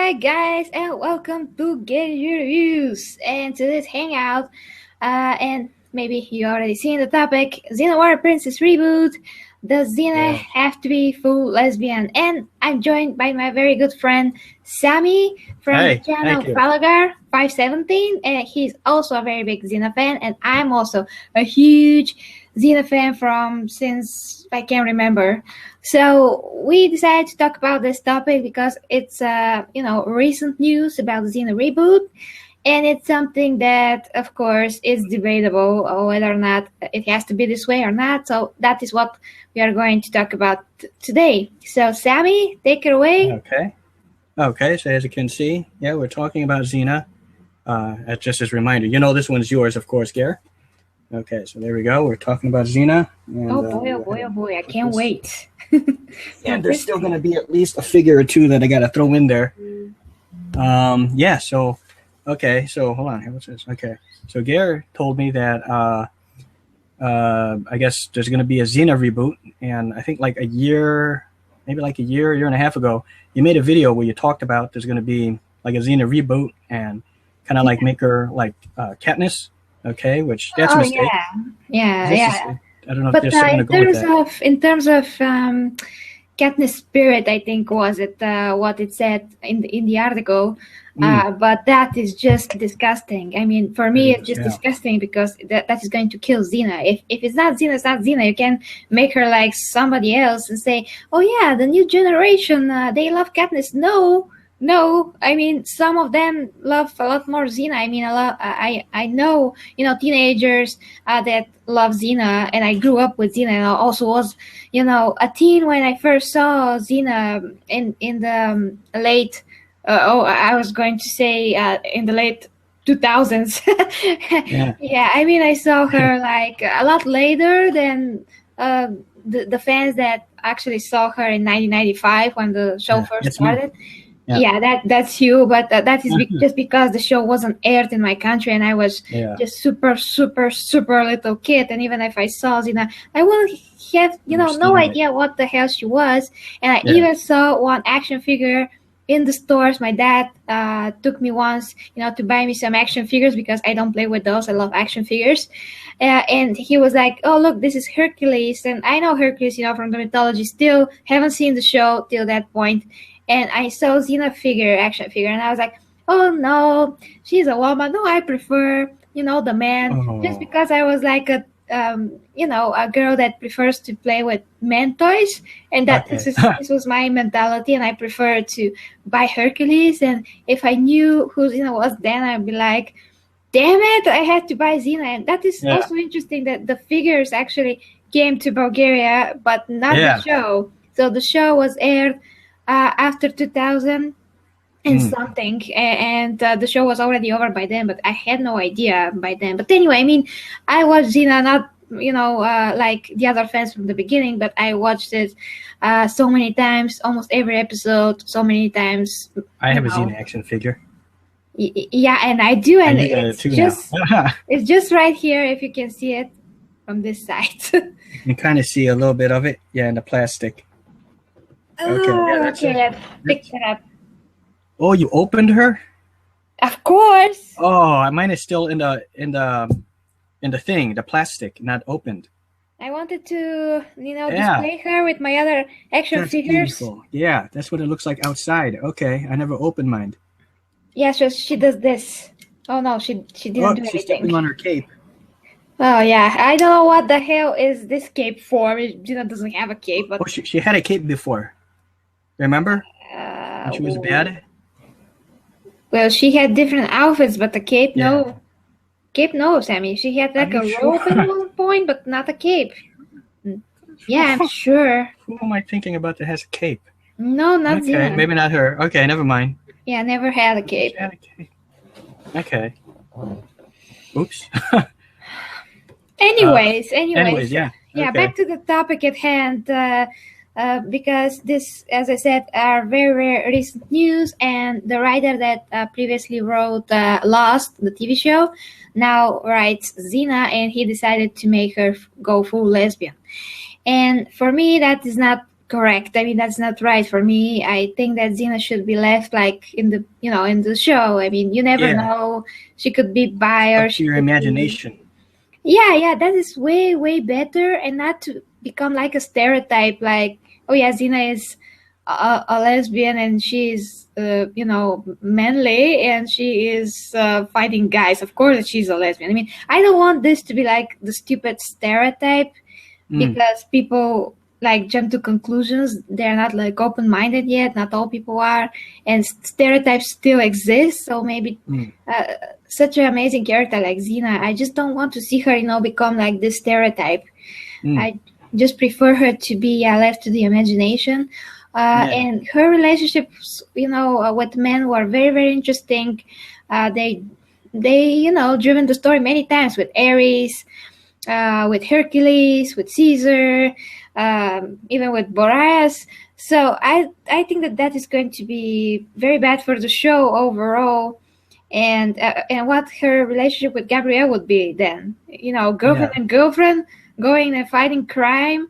Hi guys, and welcome to Get Your Reviews and to this hangout. And maybe you already seen the topic: Xena War Princess reboot. Does Xena have to be full lesbian? And I'm joined by my very good friend Sammy from the channel Falagar517, and he's also a very big Xena fan, and I'm also a huge Xena fan from since I can remember. So we decided to talk about this topic because it's recent news about the Xena reboot, and it's something that, of course, is debatable whether or not it has to be this way or not. So that is what we are going to talk about today. So Sammy, take it away. Okay. So as you can see, we're talking about Xena. Just as a reminder, this one's yours, of course, Gare. Okay, so there we go. We're talking about Xena. And, oh boy! I can't wait. And there's still going to be at least a figure or two that I got to throw in there. So hold on. What's this? Okay, so Gare told me that I guess there's going to be a Xena reboot, and I think like a year and a half ago, you made a video where you talked about there's going to be like a Xena reboot and kind of like make her like Katniss. Okay, which that's a mistake. Yeah. I don't know but if they're going to go with that. In terms of Katniss' spirit, I think was it what it said in the article. But that is just disgusting. I mean, for me, it's just disgusting because that is going to kill Xena. If it's not Xena, it's not Xena. You can make her like somebody else and say, "Oh yeah, the new generation, they love Katniss." No, I mean, some of them love a lot more Xena. I mean, I know, teenagers that love Xena, and I grew up with Xena, and I also was, a teen when I first saw Xena in the late, I was going to say in the late 2000s. Yeah, I mean, I saw her like a lot later than the fans that actually saw her in 1995 when the show first started. Yeah, that's you, but that is just because the show wasn't aired in my country, and I was just super little kid. And even if I saw Xena, I wouldn't have no idea what the hell she was. And I even saw one action figure in the stores. My dad took me once, to buy me some action figures because I don't play with those. I love action figures. And he was like, "Oh, look, this is Hercules." And I know Hercules, from the mythology. Still haven't seen the show till that point. And I saw Xena action figure, and I was like, "Oh no, she's a woman. No, I prefer, the man." Just because I was like a girl that prefers to play with men toys, and this was my mentality, and I preferred to buy Hercules. And if I knew who Xena was, then I'd be like, "Damn it, I had to buy Xena." And that is also interesting that the figures actually came to Bulgaria, but not the show. So the show was aired after 2000 and something, and the show was already over by then, but I had no idea by then. But anyway, I mean, I watched Xena not like the other fans from the beginning, but I watched it so many times, almost every episode, so many times. I have a Xena action figure. Yeah, and I do, and it's just right here if you can see it from this side. You can kind of see a little bit of it, in the plastic. Let's pick it up. Oh, you opened her? Of course. Oh, mine is still in the thing, the plastic, not opened. I wanted to, display her with my other action figures. Beautiful. Yeah, that's what it looks like outside. Okay, I never opened mine. Yeah, so she does this. Oh no, she didn't do anything. She's stepping on her cape. Oh yeah, I don't know what the hell is this cape for. Xena doesn't have a cape. But... she had a cape before. Remember? She was bad. Well, she had different outfits, but the cape, no. Cape, no, Sammy. She had like a robe at one point, but not a cape. Yeah, I'm sure. Who am I thinking about that has a cape? No, not Xena. Maybe not her. Okay, never mind. Yeah, never had a cape. She had a cape. Okay. Oops. Anyways, yeah. Yeah, back to the topic at hand. Because this, as I said, are very, very recent news, and the writer that previously wrote Lost, the TV show, now writes Xena, and he decided to make her go full lesbian. And for me, that is not correct. I mean, that's not right for me. I think that Xena should be left like in the, in the show. I mean, you never know. She could be bi or up to your imagination. Yeah, that is way, way better, and not to become like a stereotype, like, oh yeah, Xena is a lesbian and she's, manly and she is fighting guys. Of course that she's a lesbian. I mean, I don't want this to be like the stupid stereotype because people like jump to conclusions. They're not like open-minded yet. Not all people are, and stereotypes still exist. So maybe such an amazing character like Xena, I just don't want to see her, become like this stereotype. I just prefer her to be left to the imagination. And her relationships, with men were very, very interesting. They driven the story many times with Ares, with Hercules, with Caesar, even with Boreas. So I think that is going to be very bad for the show overall. And what her relationship with Gabrielle would be then, girlfriend and girlfriend going and fighting crime.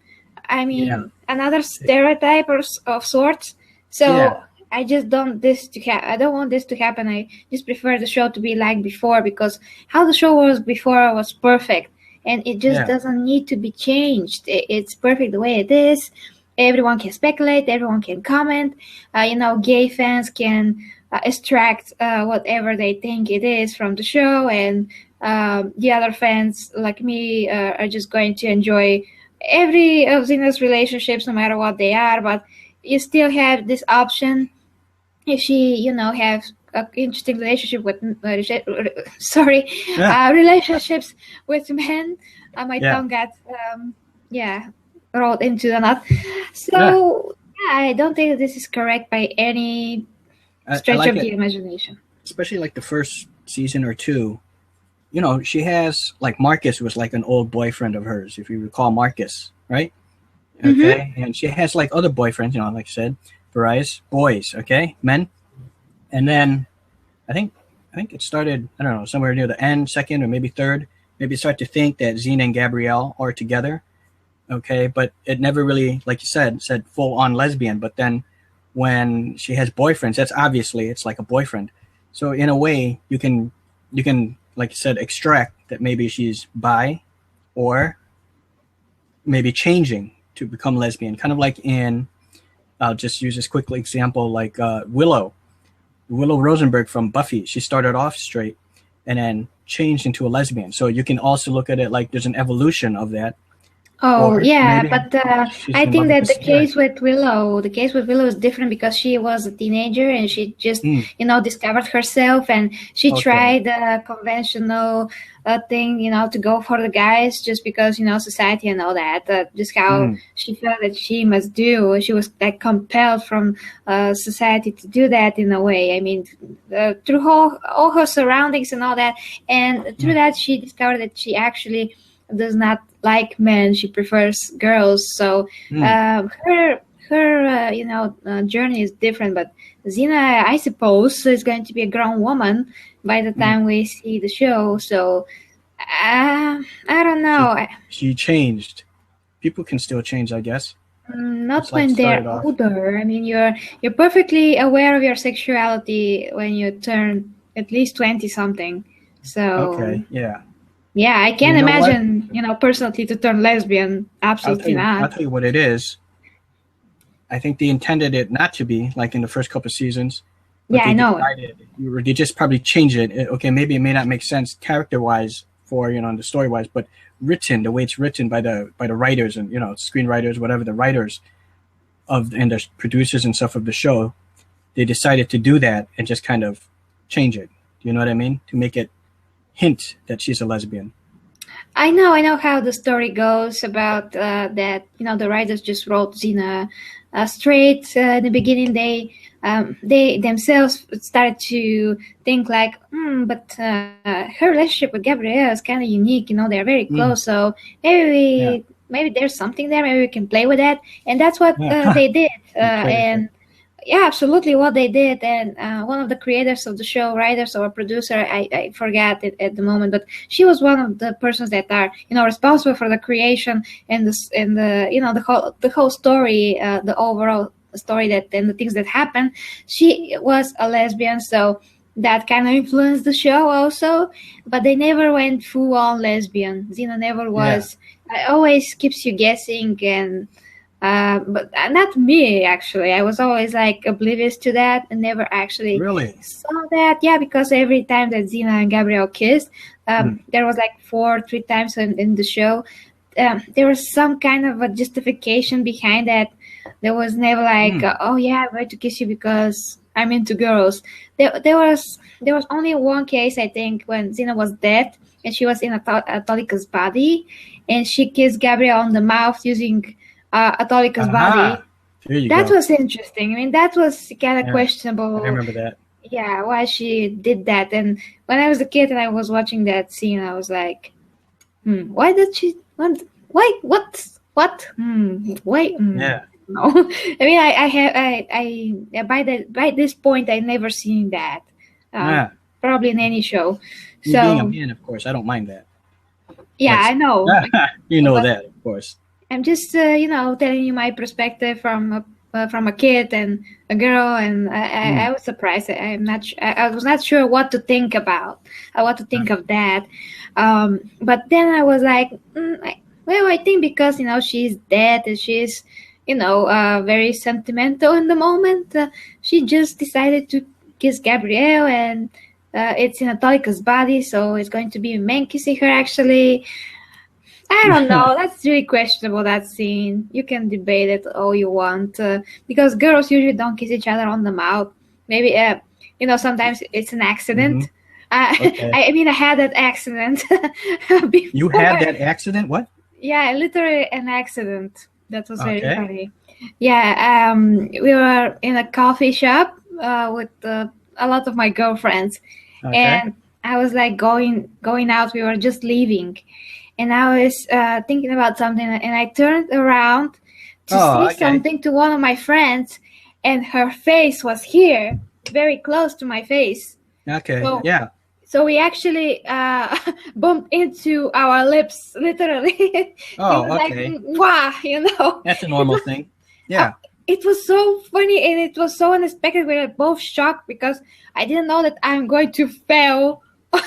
I mean, another stereotype of sorts. So I just don't I don't want this to happen. I just prefer the show to be like before, because how the show was before was perfect, and it just doesn't need to be changed. It's perfect the way it is. Everyone can speculate. Everyone can comment. Gay fans can extract whatever they think it is from the show, and the other fans like me are just going to enjoy every of Xena's relationships, no matter what they are. But you still have this option if she, have an interesting relationship with relationships with men. My tongue got rolled into the knot. So I don't think this is correct by any stretch of the imagination. Especially like the first season or two. She has, like, Marcus was like an old boyfriend of hers, if you recall Marcus, right? Okay. And she has like other boyfriends, like I said, Boreas, boys, okay, men. And then I think it started, I don't know, somewhere near the end, second or maybe third, maybe start to think that Xena and Gabrielle are together. Okay. But it never really, like you said full on lesbian. But then when she has boyfriends, that's obviously, it's like a boyfriend. So in a way you can, like you said, extract that maybe she's bi or maybe changing to become lesbian. Kind of like in, I'll just use this quick example, like Willow Rosenberg from Buffy. She started off straight and then changed into a lesbian. So you can also look at it like there's an evolution of that. Oh, yeah, but I think that the case with Willow is different because she was a teenager and she just, discovered herself, and she tried the conventional thing, to go for the guys just because, society and all that, just how she felt that she must do. She was like compelled from society to do that in a way. I mean, through all her surroundings and all that. And through that, she discovered that she actually does not like men. She prefers girls. So her journey is different. But Xena, I suppose, is going to be a grown woman by the time we see the show. So I don't know. She changed. People can still change, I guess. Not when they're older. I mean, you're perfectly aware of your sexuality when you turn at least 20 something. So yeah, I can't imagine, personally to turn lesbian. Absolutely not. I'll tell you what it is. I think they intended it not to be like in the first couple of seasons. Yeah, I know. They just probably changed it. Okay, maybe it may not make sense character-wise for, the story-wise, but written, the way it's written by the writers and, screenwriters, whatever, the writers and the producers and stuff of the show, they decided to do that and just kind of change it. Do you know what I mean? To make it hint that she's a lesbian. I know how the story goes about that. The writers just wrote Xena straight. In the beginning, they themselves started to think like, but her relationship with Gabrielle is kind of unique. They're very close. So maybe there's something there. Maybe we can play with that. And that's what they did. And yeah, absolutely what they did. And one of the creators of the show, writers or producer, I forget it at the moment, but she was one of the persons that are, responsible for the creation and the whole story, the overall story and the things that happen. She was a lesbian, so that kind of influenced the show also, but they never went full on lesbian. Xena never was. It always keeps you guessing, and but not me, actually. I was always like oblivious to that and never actually saw that. Yeah, because every time that Xena and Gabrielle kissed, there was like 3 times in the show. There was some kind of a justification behind that. There was never like, oh yeah, I'm going to kiss you because I'm into girls. There was only one case, I think, when Xena was dead and she was in Autolica's body, and she kissed Gabrielle on the mouth using Autolica's body. That was interesting. I mean, that was kind of questionable. I remember that. Yeah, why she did that. And when I was a kid and I was watching that scene, I was like, why did she? Why? What? Why? Yeah. No. I mean, by this point, I never seen that. Probably in any show. Me being a man, of course, I don't mind that. Yeah, I know. You know that, of course. I'm just, telling you my perspective from a kid and a girl, and I was surprised. I was not sure what to think about, what to think of that. But then I was like, I think because she's dead and she's very sentimental in the moment. She just decided to kiss Gabrielle, and it's in Autolica's body, so it's going to be a man kissing her. Actually, I don't know. That's really questionable, that scene. You can debate it all you want, because girls usually don't kiss each other on the mouth. Maybe, sometimes it's an accident. Okay. I mean, I had that accident. You had that accident? What? Yeah, literally an accident. That was very funny. Yeah, we were in a coffee shop with a lot of my girlfriends, and I was like going out. We were just leaving, and I was thinking about something, and I turned around to say something to one of my friends, and her face was here, very close to my face. Okay. So we actually bumped into our lips, literally. Okay. Like, wow, That's a normal thing. Yeah. It was so funny, and it was so unexpected. We were both shocked because I didn't know that I'm going to fail on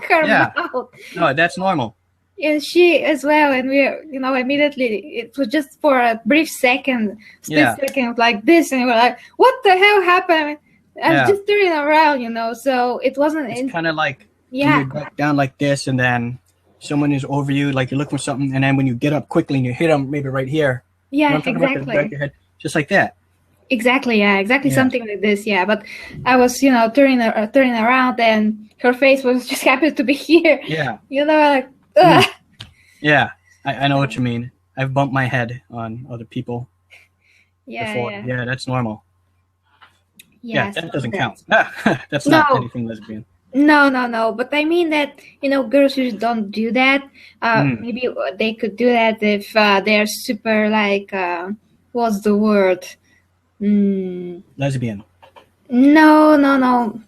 her mouth. No, that's normal. And she as well. And we, immediately, it was just for a brief second, split second, like this. And we were like, what the hell happened? I'm just turning around, so it wasn't... It's kind of like you back down like this, and then someone is over you, like you're looking for something, and then when you get up quickly and you hit them maybe right here. Yeah, exactly. Back of your head, just like that. Exactly, something like this, But I was, turning around, and her face was just happened to be here. Yeah. Like... Ugh. Yeah, I know what you mean. I've bumped my head on other people before. Yeah, that's normal. Yes, that doesn't count. That's not anything lesbian. No. But I mean that, girls usually don't do that. Maybe they could do that if they're super, like, what's the word? Lesbian. No.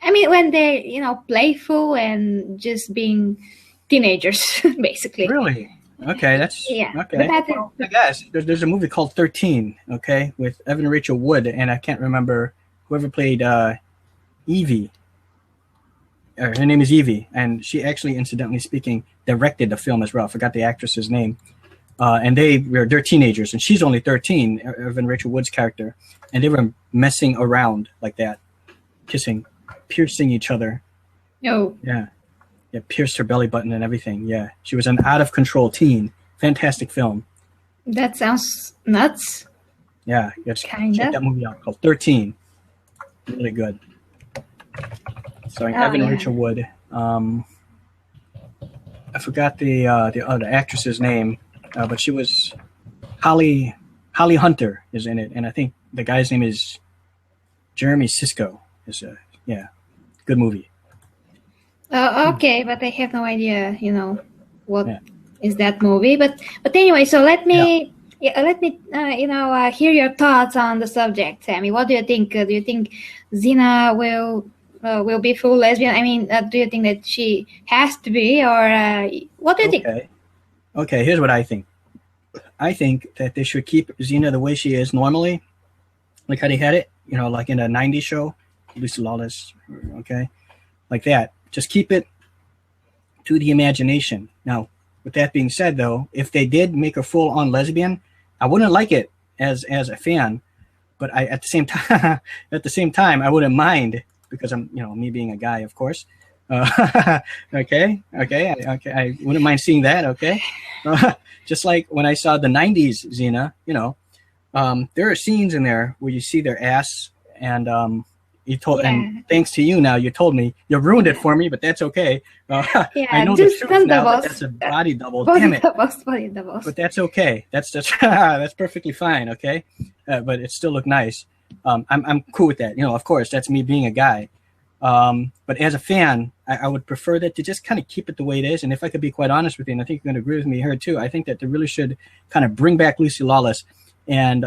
I mean, when they're, playful and just being teenagers, basically. Really? Okay, that's... Yeah. Okay. Well, guys, there's a movie called 13, with Evan and Rachel Wood, and I can't remember whoever played Evie. Her name is Evie, and she actually, incidentally speaking, directed the film as well. I forgot the actress's name. And they're teenagers, and she's only 13, Evan Rachel Wood's character, and they were messing around like that, kissing, piercing each other. Oh. Yeah, pierced her belly button and everything. Yeah, she was an out-of-control teen. Fantastic film. That sounds nuts. Yeah, check that movie out, called 13. Really good. Starring Evan and Rachel Wood. I forgot the actress's name, but she was Holly Hunter is in it, and I think the guy's name is Jeremy Sisko. Good movie. Okay, but I have no idea, what is that movie. But anyway, so let me Yeah, let me, hear your thoughts on the subject, Sammy. What do you think? Do you think Xena will be full lesbian? I mean, do you think that she has to be, or what do you think? Okay. Here's what I think. I think that they should keep Xena the way she is normally, like how they had it, like in a '90s show, Lucy Lawless. Okay, like that. Just keep it to the imagination. Now, with that being said, though, if they did make her full-on lesbian, I wouldn't like it as a fan, but at the same time, I wouldn't mind because I'm, me being a guy, of course. Okay, I wouldn't mind seeing that. Okay, just like when I saw the '90s Xena, there are scenes in there where you see their ass, and and thanks to you now, you told me you ruined it for me, but that's okay. I know the truth now, but that's a body double. Damn it! Body doubles. But that's okay. That's that's perfectly fine. Okay, but it still looked nice. I'm cool with that. Of course, that's me being a guy. But as a fan, I would prefer that to just kind of keep it the way it is. And if I could be quite honest with you, and I think you're going to agree with me here too, I think that they really should kind of bring back Lucy Lawless and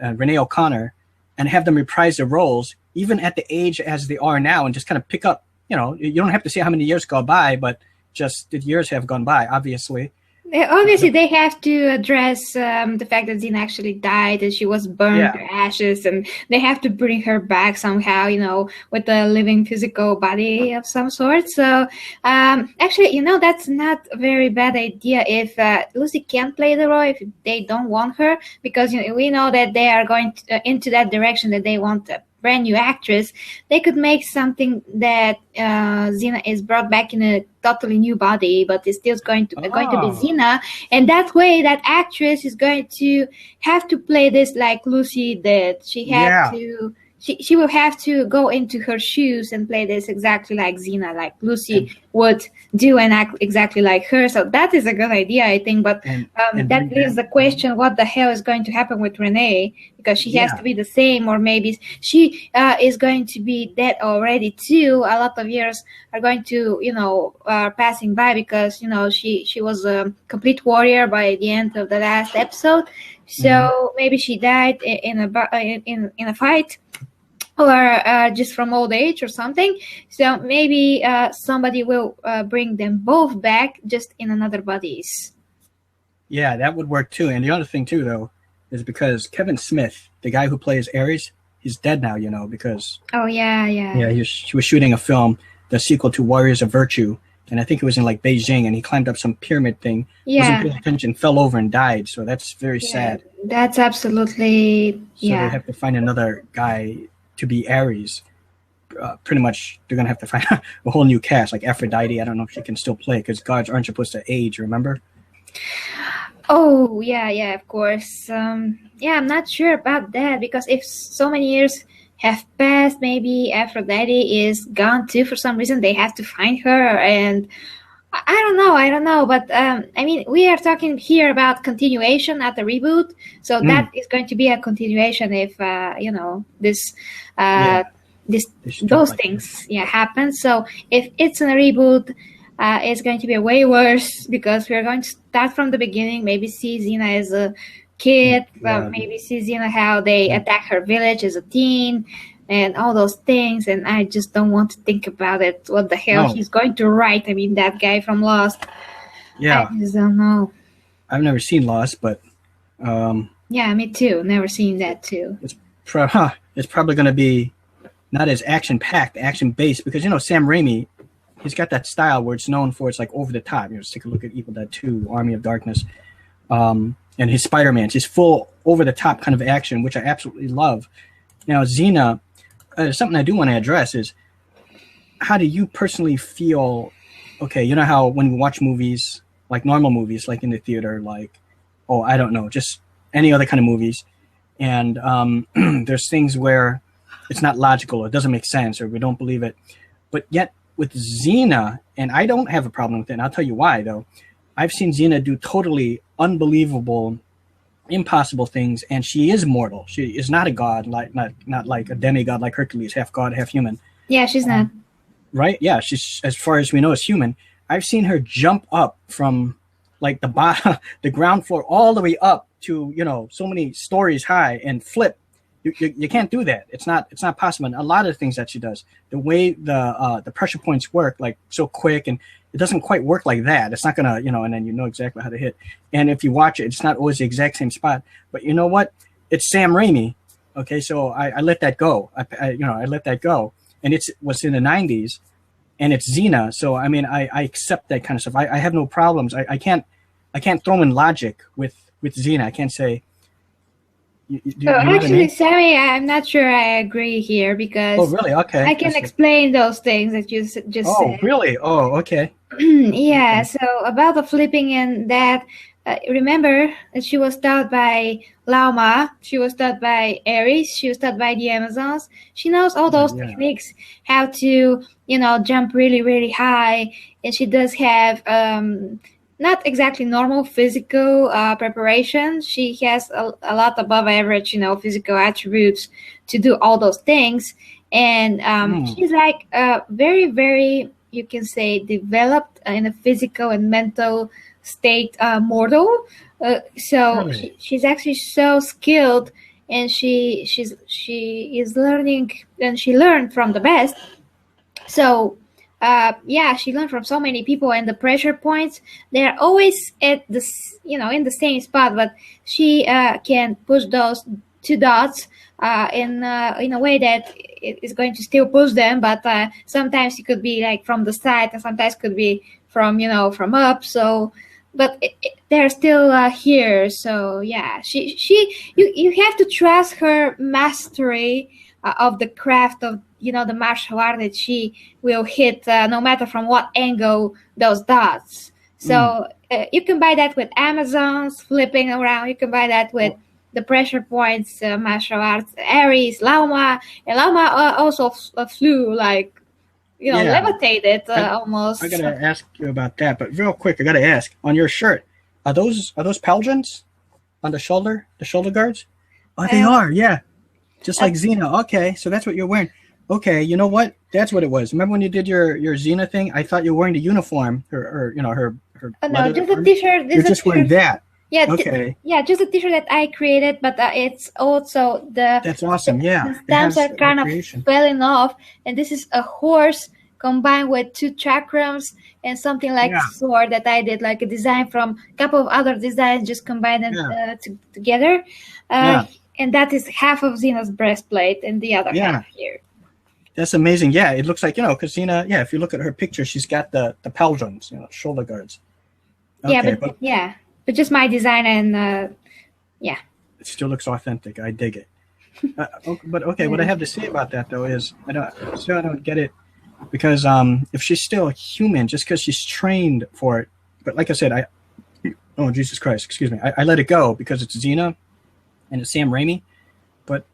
Renee O'Connor and have them reprise their roles, even at the age as they are now, and just kind of pick up, you don't have to say how many years go by, but just the years have gone by, obviously. Obviously, they have to address the fact that Xena actually died and she was burned to ashes, and they have to bring her back somehow, with a living physical body of some sort. So, actually, that's not a very bad idea if Lucy can't play the role, if they don't want her, because we know that they are going into that direction, that they want a brand new actress. They could make something that Xena is brought back in a totally new body, but it's still going to be Xena, and that way that actress is going to have to play this like Lucy did. She had to. She will have to go into her shoes and play this exactly like Xena, like Lucy would do and act exactly like her. So that is a good idea, I think. But that leaves the question, what the hell is going to happen with Renee? Because she has to be the same, or maybe she is going to be dead already too. A lot of years are going to, passing by, because, she was a complete warrior by the end of the last episode. So maybe she died in a fight, or just from old age or something. So maybe somebody will bring them both back, just in another bodies. Yeah, that would work too. And the other thing too, though, is because Kevin Smith, the guy who plays Ares, he's dead now, because... Oh, yeah. Yeah, he was shooting a film, the sequel to Warriors of Virtue, and I think it was in like Beijing, and he climbed up some pyramid thing, wasn't paying attention, fell over and died. So that's very sad. That's absolutely... So they have to find another guy to be Ares. Pretty much, they're going to have to find a whole new cast, like Aphrodite. I don't know if she can still play, because gods aren't supposed to age, remember? Oh, yeah, of course. I'm not sure about that, because if so many years have passed, maybe Aphrodite is gone too for some reason. They have to find her, and I don't know. But, we are talking here about continuation at the reboot, so that is going to be a continuation if, those things happen. So if it's in a reboot, it's going to be way worse, because we're going to start from the beginning, maybe see Xena as a kid, maybe see Xena how they attack her village as a teen, and all those things, and I just don't want to think about it. What the hell he's going to write? That guy from Lost. Yeah. I just don't know. I've never seen Lost, but... yeah, me too. Never seen that too. It's probably going to be not as action-packed, action-based, because, Sam Raimi, he's got that style where it's known for, it's like over the top. Just take a look at Evil Dead 2, Army of Darkness, and his Spider-Man. It's just full over-the-top kind of action, which I absolutely love. Now, Xena, something I do want to address is, how do you personally feel? Okay, you know how when we watch movies, like normal movies, like in the theater, like, I don't know, just any other kind of movies, and there's things where it's not logical, or it doesn't make sense, or we don't believe it, but yet with Xena, and I don't have a problem with it, and I'll tell you why, though. I've seen Xena do totally unbelievable, impossible things, and she is mortal. She is not a god, not like a demigod like Hercules, half god, half human. Yeah, she's not. Right? Yeah, she's, as far as we know, is human. I've seen her jump up from like the ground floor all the way up to, you know, so many stories high and flip. You can't do that. It's not possible. And a lot of the things that she does, the way the pressure points work, like so quick, and it doesn't quite work like that. It's not gonna, you know, and then you know exactly how to hit. And if you watch it, it's not always the exact same spot. But you know what? It's Sam Raimi. Okay, so I let that go. I let that go, and it was in the 90s, and it's Xena. So I mean, I accept that kind of stuff. I have no problems. I can't throw in logic with Xena. I can't say. Actually, Sammy, I'm not sure I agree here because really? Okay. I can explain those things that you just said. Oh, really? Oh, okay. Yeah, okay. So about the flipping and that, remember that she was taught by Lauma, she was taught by Ares, she was taught by the Amazons. She knows all those techniques, how to, you know, jump really, really high. And she does have not exactly normal physical preparation. She has a lot above average, you know, physical attributes to do all those things. And she's like very, very, you can say, developed in a physical and mental state mortal. She's actually so skilled, and she is learning, and she learned from the best. So she learned from so many people, and the pressure points, they're always at the, you know, in the same spot, but she can push those two dots in a way that it is going to still push them, but sometimes it could be like from the side, and sometimes it could be from, you know, from up. So, but they're still here. So yeah, you have to trust her mastery of the craft of, you know, the martial art, that she will hit no matter from what angle those dots. So you can buy that with Amazons flipping around. You can buy that with the pressure points, martial arts, Ares, Lauma. And Lauma also flew, like, you know, levitated almost. I gotta ask you about that, but real quick, I gotta ask, on your shirt, are those Pelgins on the shoulder guards? Oh, they are, yeah. Just like Xena. Okay, so that's what you're wearing. Okay, you know what? That's what it was. Remember when you did your Xena thing? I thought you were wearing the uniform, her you know, her no, just a t-shirt. You're just wearing that. Yeah. Okay. Just a t-shirt that I created, but it's also That's awesome. Yeah. The stamps are kind of falling off, and this is a horse combined with two chakrams and something like a sword that I did, like a design from a couple of other designs, just combined them together. And that is half of Xena's breastplate and the other half here. That's amazing. Yeah, it looks like, you know, because Xena, if you look at her picture, she's got the Pelgins, you know, shoulder guards. Okay, but just my design, and it still looks authentic. I dig it. But okay, what I have to say about that though is I don't get it, because if she's still human, just because she's trained for it, but like I said, oh Jesus Christ, excuse me, I let it go because it's Xena and it's Sam Raimi. But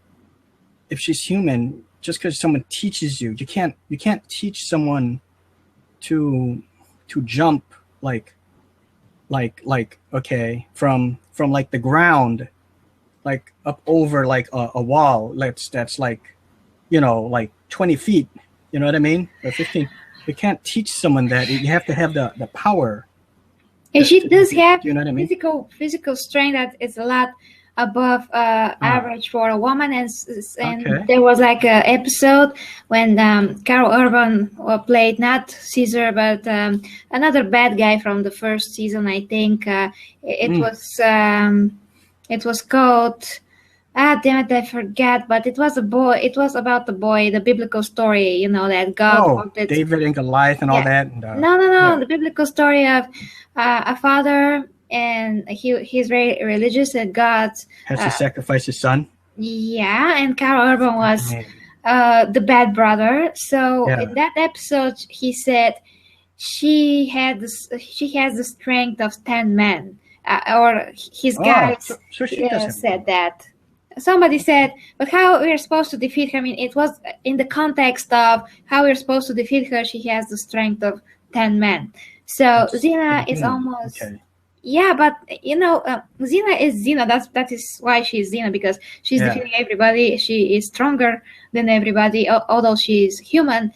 if she's human, just because someone teaches you, you can't teach someone to jump like okay from like the ground, like up over like a wall that's like, you know, like 20 feet, you know what I mean, or 15. You can't teach someone that. You have to have the power. And she does have, you know what I mean? physical strength that is a lot above average for a woman, and there was like an episode when Carol Urban played not Caesar but another bad guy from the first season, I think. It was called, damn it, I forget, but it was a boy. It was about the boy, the biblical story, you know, that God wanted David and Goliath and all that. And, no, the biblical story of a father, and he's very religious, and God has to sacrifice his son. Yeah, and Carol Urban was the bad brother. So in that episode, he said she has the strength of 10 men, or his guys said that. Somebody said, but how we're supposed to defeat her? I mean, it was in the context of how we're supposed to defeat her. She has the strength of 10 men. So Xena is almost. Okay. Yeah, but you know, Xena is Xena. That is why she's Xena, because she's defeating everybody. She is stronger than everybody, although she is human.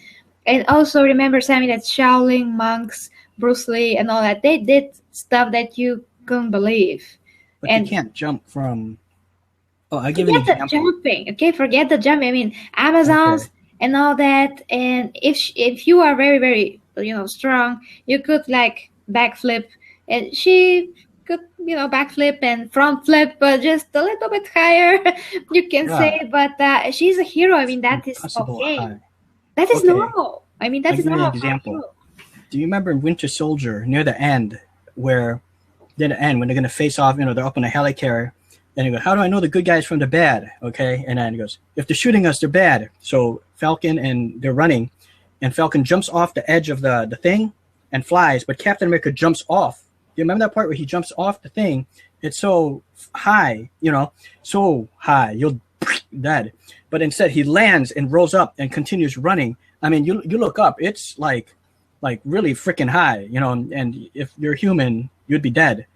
And also remember, Sammy, that Shaolin monks, Bruce Lee, and all that, they did stuff that you couldn't believe. But they can't jump from. Oh, I'll give you an Forget example. the jumping, okay? Forget the jumping. I mean, Amazons and all that. And if you are very, very, strong, you could like backflip, and she could, backflip and front flip, but just a little bit higher, you can say. But she's a hero. I mean, that is okay. High. That is normal. I mean, that is normal. I'll give you an example. Do you remember in Winter Soldier near the end when they're going to face off? They're up on a helicarrier, and he goes, "How do I know the good guys from the bad?" Okay, and then he goes, "If they're shooting us, they're bad." So Falcon and they're running, and Falcon jumps off the edge of the thing and flies, but Captain America jumps off. Do you remember that part where he jumps off the thing? It's so high, so high, you'll dead. But instead, he lands and rolls up and continues running. I mean, you look up, it's like really freaking high, and if you're human, you'd be dead.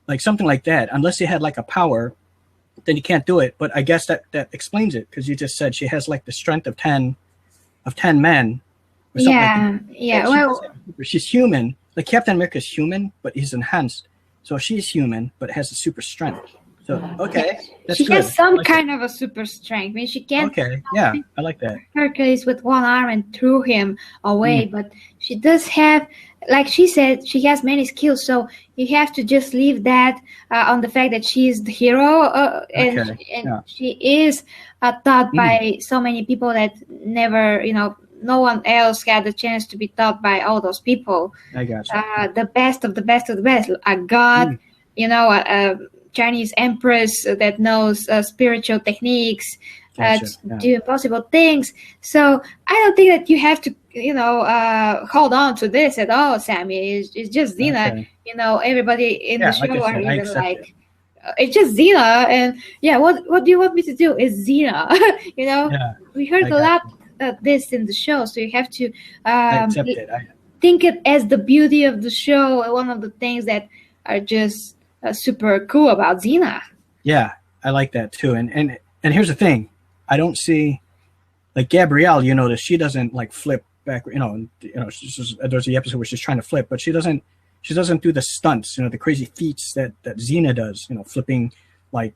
Like something like that. Unless you had like a power, then you can't do it. But I guess that explains it, because you just said she has like the strength of 10 men. Or something she's human. Like Captain America is human, but he's enhanced. So she's human, but has a super strength. So that's she good. has some kind of a super strength. I mean, she can't. Okay, yeah, I like that. Hercules with one arm and threw him away, but she does have, like she said, she has many skills. So you have to just leave that on the fact that she is the hero, and she is taught by so many people that never, no one else had the chance to be taught by all those people. I gotcha. The best of the best of the best. A god, a Chinese empress that knows spiritual techniques, do impossible things. So I don't think that you have to, hold on to this at all, Sammy. It's just Xena. Okay. Everybody in the show are even like, it's just Xena, and what do you want me to do? It's Xena. We heard a lot of this in the show, so you have to think it as the beauty of the show. One of the things that are just super cool about Xena. Yeah, I like that too. And here's the thing, I don't see like Gabrielle. That she doesn't like flip back. There's the episode where she's trying to flip, but she doesn't do the stunts. The crazy feats that Xena does. Flipping like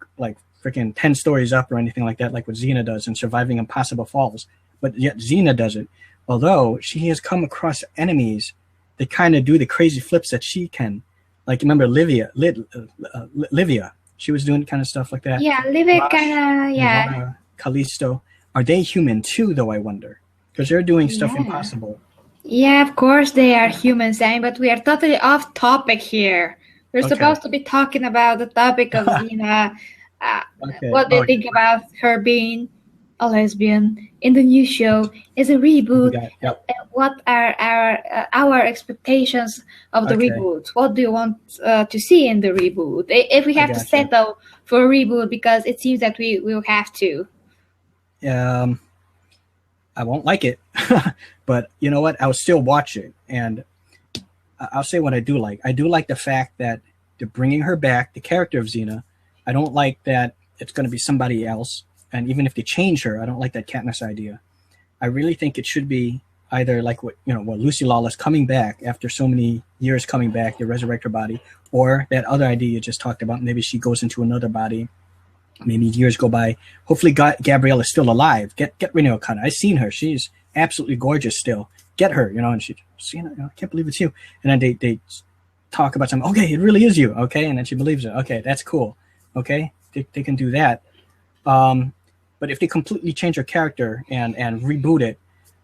freaking 10 stories up or anything like that, like what Xena does, and surviving impossible falls. But yet Xena does it. Although she has come across enemies that kind of do the crazy flips that she can. Like, remember Livia? She was doing kind of stuff like that. Yeah, Livia kind of, Callisto. Are they human too, though, I wonder? Because they're doing stuff impossible. Yeah, of course they are human, Sammy, but we are totally off topic here. We're supposed to be talking about the topic of Xena. What do you think about her being a lesbian in the new show? Is a reboot? What are our expectations of the reboot? What do you want to see in the reboot? If we have to settle for a reboot, because it seems that we will have to. I won't like it, but you know what? I'll still watch it, and I'll say what I do like. I do like the fact that they're bringing her back, the character of Xena. I don't like that it's going to be somebody else. And even if they change her, I don't like that Katniss idea. I really think it should be either like Lucy Lawless coming back after so many years coming back to resurrect her body, or that other idea you just talked about. Maybe she goes into another body. Maybe years go by. Hopefully Gabrielle is still alive. Get Reno O'Connor. I've seen her. She's absolutely gorgeous still. Get her, and she, I can't believe it's you. And then they talk about something. Okay, it really is you. Okay, and then she believes it. Okay, that's cool. Okay, they can do that. But if they completely change her character and reboot it,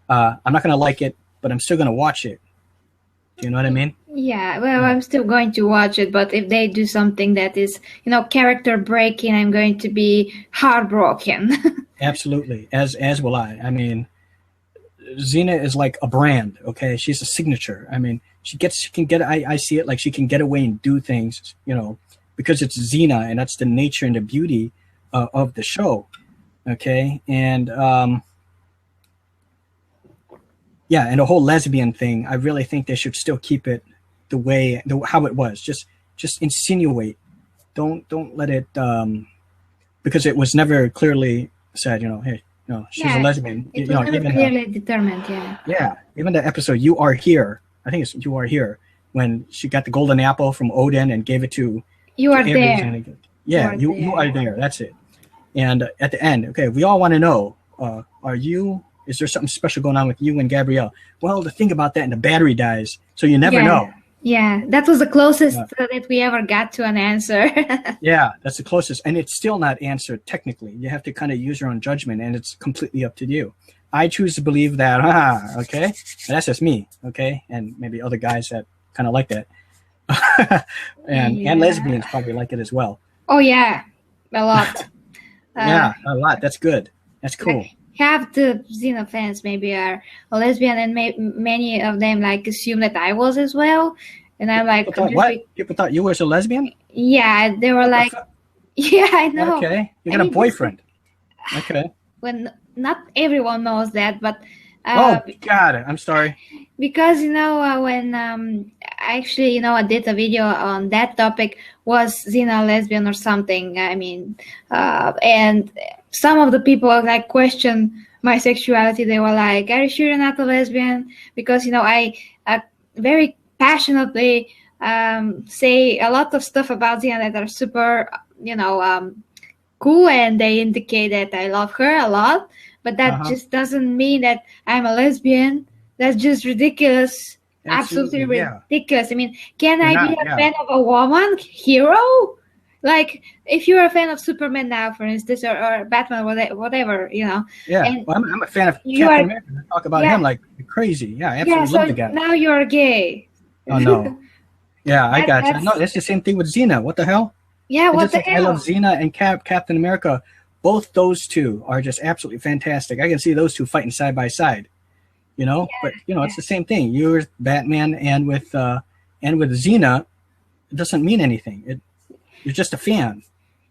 I'm not going to like it, but I'm still going to watch it. Do you know what I mean? Yeah, well, I'm still going to watch it, but if they do something that is, character breaking, I'm going to be heartbroken. Absolutely, as will I. I mean, Xena is like a brand, okay? She's a signature. I mean, I see it like she can get away and do things, because it's Xena, and that's the nature and the beauty of the show. Okay, and and the whole lesbian thing, I really think they should still keep it how it was. Just insinuate. Don't let it because it was never clearly said. Hey, no, she's a lesbian. It was never clearly determined. Yeah, even the episode "You Are Here," I think it's "You Are Here," when she got the golden apple from Odin and gave it to You are every there. Xena and Gabrielle. Yeah, you are there. That's it. And at the end, okay, we all want to know, is there something special going on with you and Gabrielle? Well, the thing about that, and the battery dies, so you never know. Yeah, that was the closest that we ever got to an answer. Yeah, that's the closest. And it's still not answered technically. You have to kind of use your own judgment, and it's completely up to you. I choose to believe that, okay? And that's just me, okay? And maybe other guys that kind of like that. and lesbians probably like it as well. Oh, yeah, a lot. Yeah, a lot. That's good. That's cool. Half the Xena fans maybe are lesbian, and many of them like assume that I was as well. And I'm like, People thought you was a lesbian? Yeah, they were like, yeah, I know. Okay, you got a boyfriend. Okay. When not everyone knows that, but oh God, I'm sorry. Because when actually I did a video on that topic, was Xena lesbian or something? I mean, and some of the people like question my sexuality. They were like, "Are you sure you're not a lesbian?" Because I very passionately say a lot of stuff about Xena that are super cool, and they indicate that I love her a lot. But that just doesn't mean that I'm a lesbian. That's just ridiculous. Absolutely ridiculous. I mean, can I be a fan of a woman hero? Like, if you're a fan of Superman now, for instance, or Batman, whatever, Yeah, and I'm a fan of Captain America. I talk about him like crazy. Yeah, I absolutely love the guy. Now you're gay. Oh, no. Yeah, I got you. No, that's the same thing with Xena. What the hell? Yeah, what the hell? I love Xena and Captain America. Both those two are just absolutely fantastic. I can see those two fighting side by side. But it's the same thing. You're Batman, and with Xena, it doesn't mean anything. You're just a fan.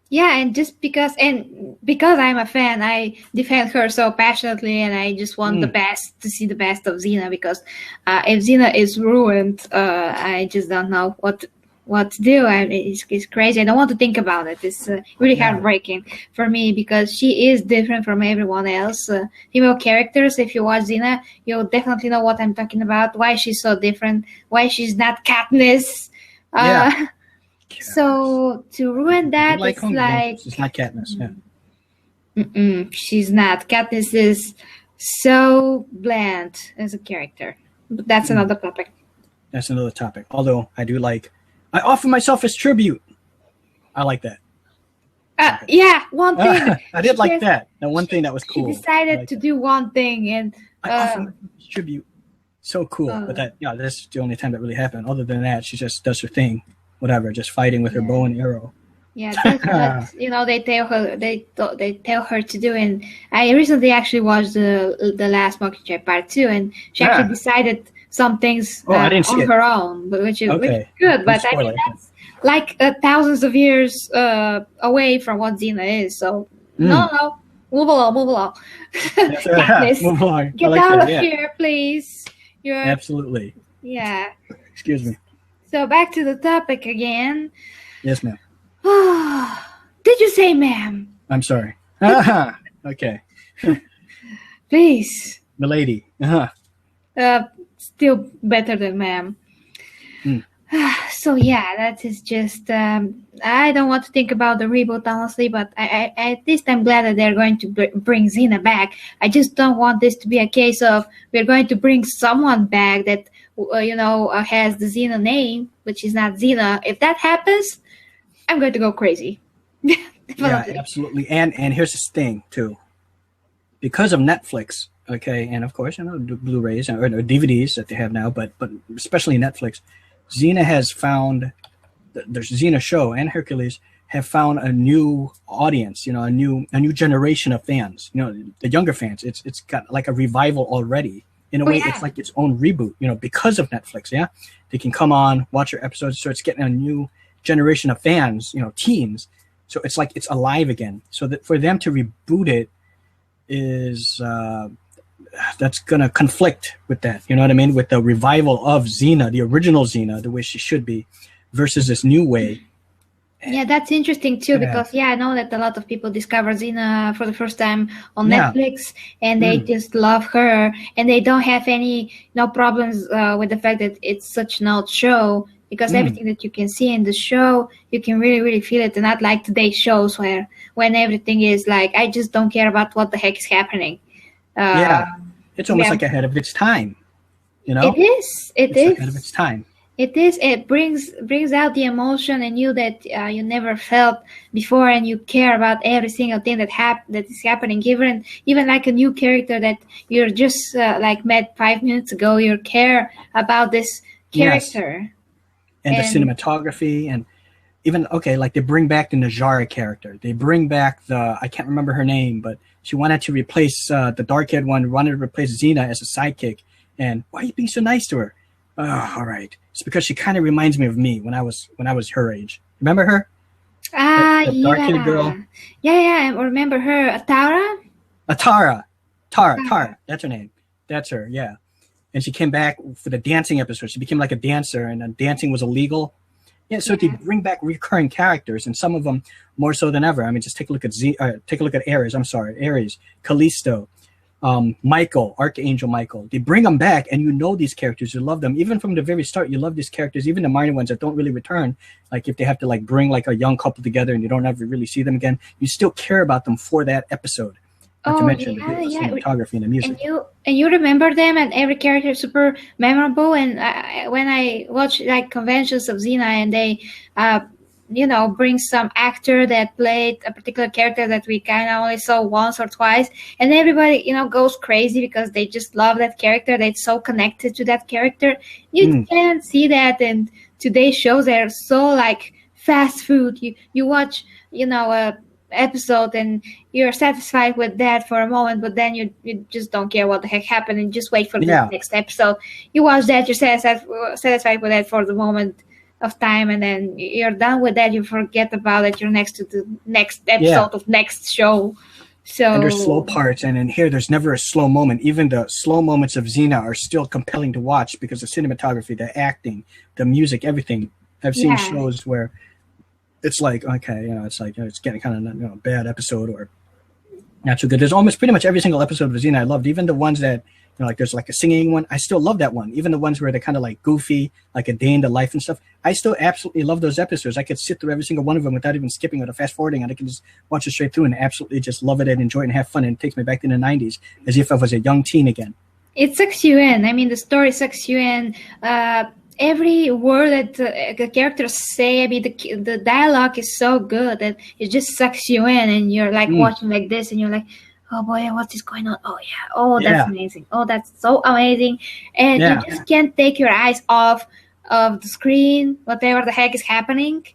Yeah, and because I'm a fan, I defend her so passionately, and I just want to see the best of Xena. Because if Xena is ruined, I just don't know what to do. It's crazy. I don't want to think about it. It's really heartbreaking for me, because she is different from everyone else. Female characters, if you watch Xena, you'll definitely know what I'm talking about. Why she's so different. Why she's not Katniss. So to ruin that, it's like she's not Katniss. Yeah. She's not. Katniss is so bland as a character. But that's another topic. That's another topic. Although I I offer myself as tribute. I like that. Yeah, one thing. I did like that. That one thing that was cool. She decided to do one thing, and I offer myself as tribute. So cool. But that's the only time that really happened. Other than that, she just does her thing. Whatever, just fighting with her bow and arrow. Yeah, that's what they tell her to do. And I recently actually watched the last Mockingjay Part 2, and she actually decided some things on her own, which is good. But I mean, that's like thousands of years away from what Xena is. So no, move along. Move along. Get out of here, please. Absolutely. Yeah. Excuse me. So back to the topic again. Yes, ma'am. Did you say ma'am? I'm sorry. Okay. Please. Milady. Still better than ma'am. So yeah, that is just. I don't want to think about the reboot, honestly, but I at least I'm glad that they're going to bring Xena back. I just don't want this to be a case of we're going to bring someone back that has the Xena name, which is not Xena. If that happens, I'm going to go crazy. Yeah, absolutely. And here's this thing too, because of Netflix, and of course the Blu-rays or DVDs that they have now, but especially Netflix, Xena has found there's Xena show and Hercules have found a new audience, a new generation of fans, the younger fans. It's got like a revival already. In a way, it's like its own reboot, because of Netflix. Yeah, they can come on, watch your episodes, so it's getting a new generation of fans, teens. So it's like it's alive again. So that for them to reboot it is that's gonna conflict with that. You know what I mean? With the revival of Xena, the original Xena, the way she should be, versus this new way. Yeah, that's interesting too, because I know that a lot of people discover Xena for the first time on Netflix, and they just love her, and they don't have any problems with the fact that it's such an old show. because everything that you can see in the show, you can really, really feel it. And not like today's shows when everything is like, I just don't care about what the heck is happening. It's almost like ahead of its time, you know? It is. It's ahead of its time. It is. It brings out the emotion in you that you never felt before, and you care about every single thing that is happening. Even like a new character that you're just like met 5 minutes ago, you care about this character. Yes. And the cinematography, and even like they bring back the Najara character. They bring back I can't remember her name, but she wanted to replace the dark-haired one. Wanted to replace Xena as a sidekick. And why are you being so nice to her? Oh, all right. It's because she kind of reminds me of me when I was her age. Remember her? The dark-haired girl. Yeah. I remember her. Tara. That's her name. That's her. Yeah. And she came back for the dancing episode. She became like a dancer, and dancing was illegal. Yeah. So they bring back recurring characters, and some of them more so than ever. I mean, just take a look at Ares. I'm sorry, Ares, Callisto. Michael, Archangel Michael. They bring them back, and you know these characters. You love them. Even from the very start, you love these characters, even the minor ones that don't really return. Like if they have to like bring like a young couple together and you don't ever really see them again, you still care about them for that episode. Not to mention the cinematography and the music. And you remember them, and every character is super memorable. And when I watch like conventions of Xena, and they bring some actor that played a particular character that we kind of only saw once or twice, and everybody, goes crazy because they just love that character. They're so connected to that character. You can't see that in today's shows. They're so like fast food. You watch, a episode and you're satisfied with that for a moment, but then you just don't care what the heck happened and just wait for the next episode. You watch that, you're satisfied with that for the moment of time, and then you're done with that. You forget about it. You're next to the next episode of next show. So and there's slow parts, and in here there's never a slow moment. Even the slow moments of Xena are still compelling to watch because the cinematography, the acting, the music, everything. I've seen shows where it's like, okay, it's like it's getting kind of a bad episode or not so good. There's almost pretty much every single episode of Xena I loved. Even the ones that like there's like a singing one, I still love that one. Even the ones where they're kind of like goofy, like a day in the life and stuff, I still absolutely love those episodes. I could sit through every single one of them without even skipping or fast forwarding, and I can just watch it straight through and absolutely just love it and enjoy it and have fun. And it takes me back to the 90s as if I was a young teen again. It sucks you in. I mean, the story sucks you in. Every word that the characters say, I mean, the dialogue is so good that it just sucks you in, and you're like watching like this, and you're like, oh boy, what is going on? Oh yeah, oh that's amazing. Oh, that's so amazing, and you just can't take your eyes off of the screen, whatever the heck is happening.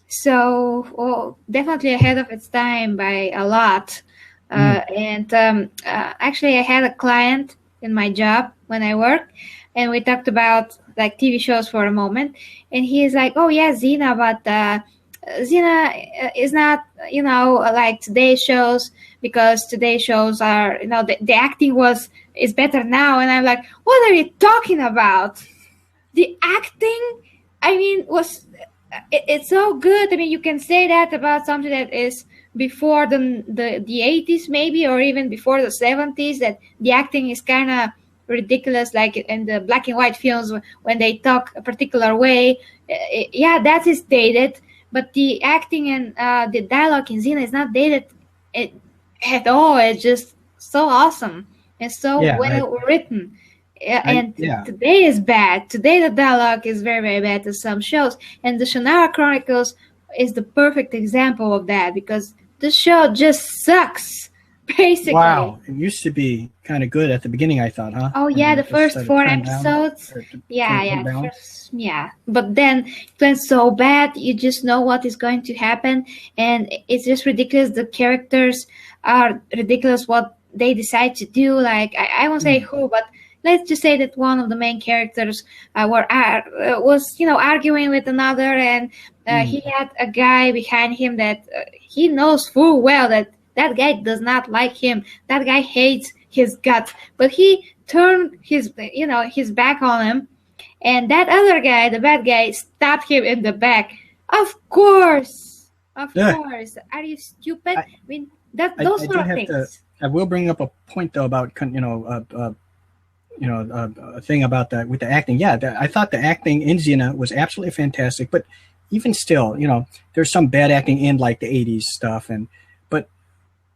So definitely ahead of its time by a lot. Actually, I had a client in my job when I worked, and we talked about like TV shows for a moment, and he's like, oh yeah, Xena, but Xena is not, like today's shows, because today's shows are, the acting is better now. And I'm like, what are you talking about? The acting, I mean, it's so good. I mean, you can say that about something that is before the 80s maybe, or even before the 70s, that the acting is kind of ridiculous, like in the black and white films when they talk a particular way. That is dated, but the acting and the dialogue in Xena is not dated at all. It's just so awesome and so well written. Today is bad. Today the dialogue is very, very bad to some shows, and the Shannara Chronicles is the perfect example of that, because the show just sucks. Basically. Wow, it used to be kind of good at the beginning, I thought, huh? Oh yeah, the first 4 episodes. But then it went so bad, you just know what is going to happen, and it's just ridiculous. The characters are ridiculous what they decide to do. Like I won't say who, but let's just say that one of the main characters was arguing with another, and he had a guy behind him that he knows full well that guy does not like him. That guy hates his guts. But he turned his back on him, and that other guy, the bad guy, stabbed him in the back. Of course. Are you stupid? I mean, those sort of things. I will bring up a point though about a thing about that with the acting. Yeah, I thought the acting in Xena was absolutely fantastic, but even still, there's some bad acting in like the 80s stuff,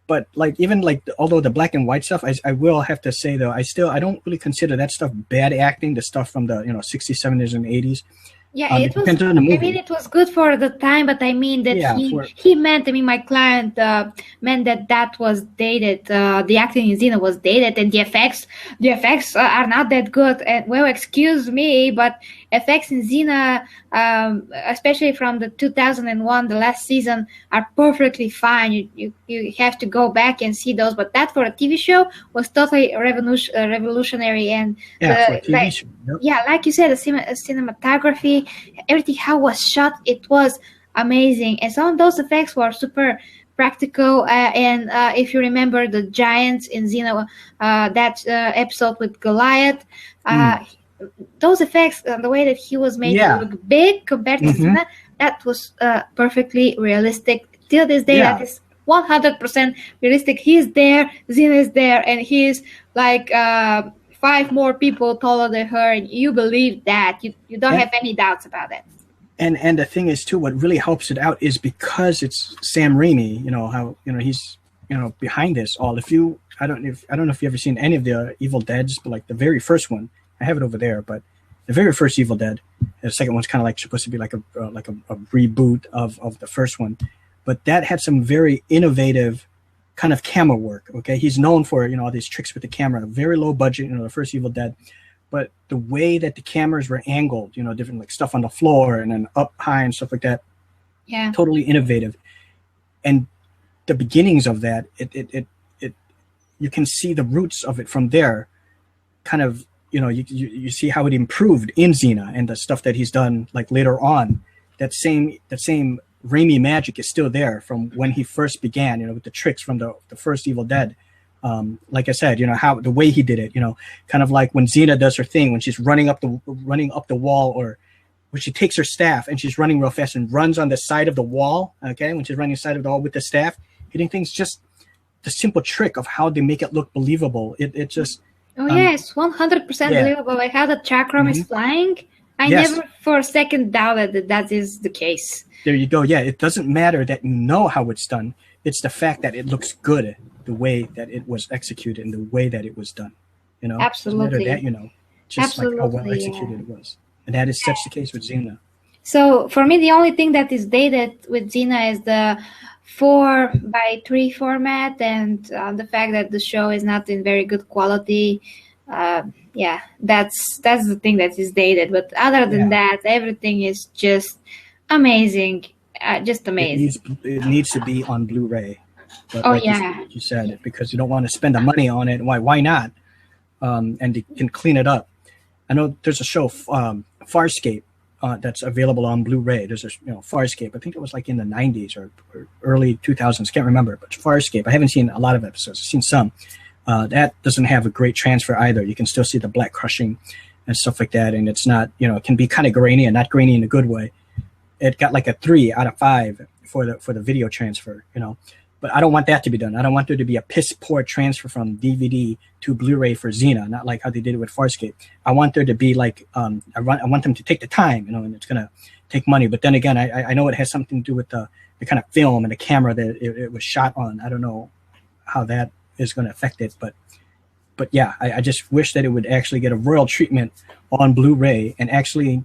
but like even like although the black and white stuff, I will have to say though, I don't really consider that stuff bad acting. The stuff from the 60s, 70s, and 80s. Yeah, it was. Depends on the movie. I mean, it was good for the time, but I mean that he meant. I mean, my client meant that was dated. The acting in Xena was dated, and the effects are not that good. And well, excuse me, but effects in Xena, especially from the 2001, the last season, are perfectly fine. You have to go back and see those. But that for a TV show was totally revolutionary. And for a TV show. Yep. Yeah, like you said, the cinematography, everything how was shot, it was amazing. And some of those effects were super practical. And if you remember the giants in Xena, that episode with Goliath, those effects, the way that he was made to look big compared to Xena, that was perfectly realistic. Till this day, that is 100% realistic. He's there, Xena is there, and he's like 5 more people taller than her, and you believe that. You don't have any doubts about it. And the thing is too, what really helps it out is because it's Sam Raimi. How he's behind this all. I don't know if you've ever seen any of the Evil Deads, but like the very first one, I have it over there. But the very first Evil Dead, the second one's kind of like supposed to be like a reboot of the first one, but that had some very innovative kind of camera work. Okay, he's known for all these tricks with the camera, very low budget. The first Evil Dead, but the way that the cameras were angled, different like stuff on the floor and then up high and stuff like that, totally innovative. And the beginnings of that, it you can see the roots of it from there. Kind of, you see how it improved in Xena and the stuff that he's done like later on. That same Raimi magic is still there from when he first began, with the tricks from the first Evil Dead. Like I said, how the way he did it, kind of like when Xena does her thing, when she's running up the wall, or when she takes her staff and she's running real fast and runs on the side of the wall. Okay, when she's running the side of the wall with the staff, hitting things, just the simple trick of how they make it look believable. It just. Oh yes, 100% believable. Like how the chakram is flying. I never for a second doubted that is the case. There you go. Yeah, it doesn't matter that you know how it's done. It's the fact that it looks good, the way that it was executed and the way that it was done. Absolutely. It doesn't matter that, just like how well executed it was. And that is such the case with Xena. So for me, the only thing that is dated with Xena is the 4:3 format and the fact that the show is not in very good quality. That's the thing that is dated. But other than that, everything is just amazing. Just amazing. It needs to be on Blu-ray. But you said, because you don't want to spend the money on it. Why not? And you can clean it up. I know there's a show, Farscape, that's available on Blu-ray. There's a Farscape. I think it was like in the 90s or early 2000s. Can't remember. But Farscape. I haven't seen a lot of episodes. I've seen some. That doesn't have a great transfer either. You can still see the black crushing and stuff like that. And it's not, it can be kind of grainy and not grainy in a good way. It got like a 3 out of 5 for the video transfer, But I don't want that to be done. I don't want there to be a piss poor transfer from DVD to Blu-ray for Xena, not like how they did it with Farscape. I want there to be like, I want them to take the time, and it's going to take money. But then again, I know it has something to do with the kind of film and the camera that it was shot on. I don't know how that is going to affect it, but yeah, I just wish that it would actually get a royal treatment on Blu-ray and actually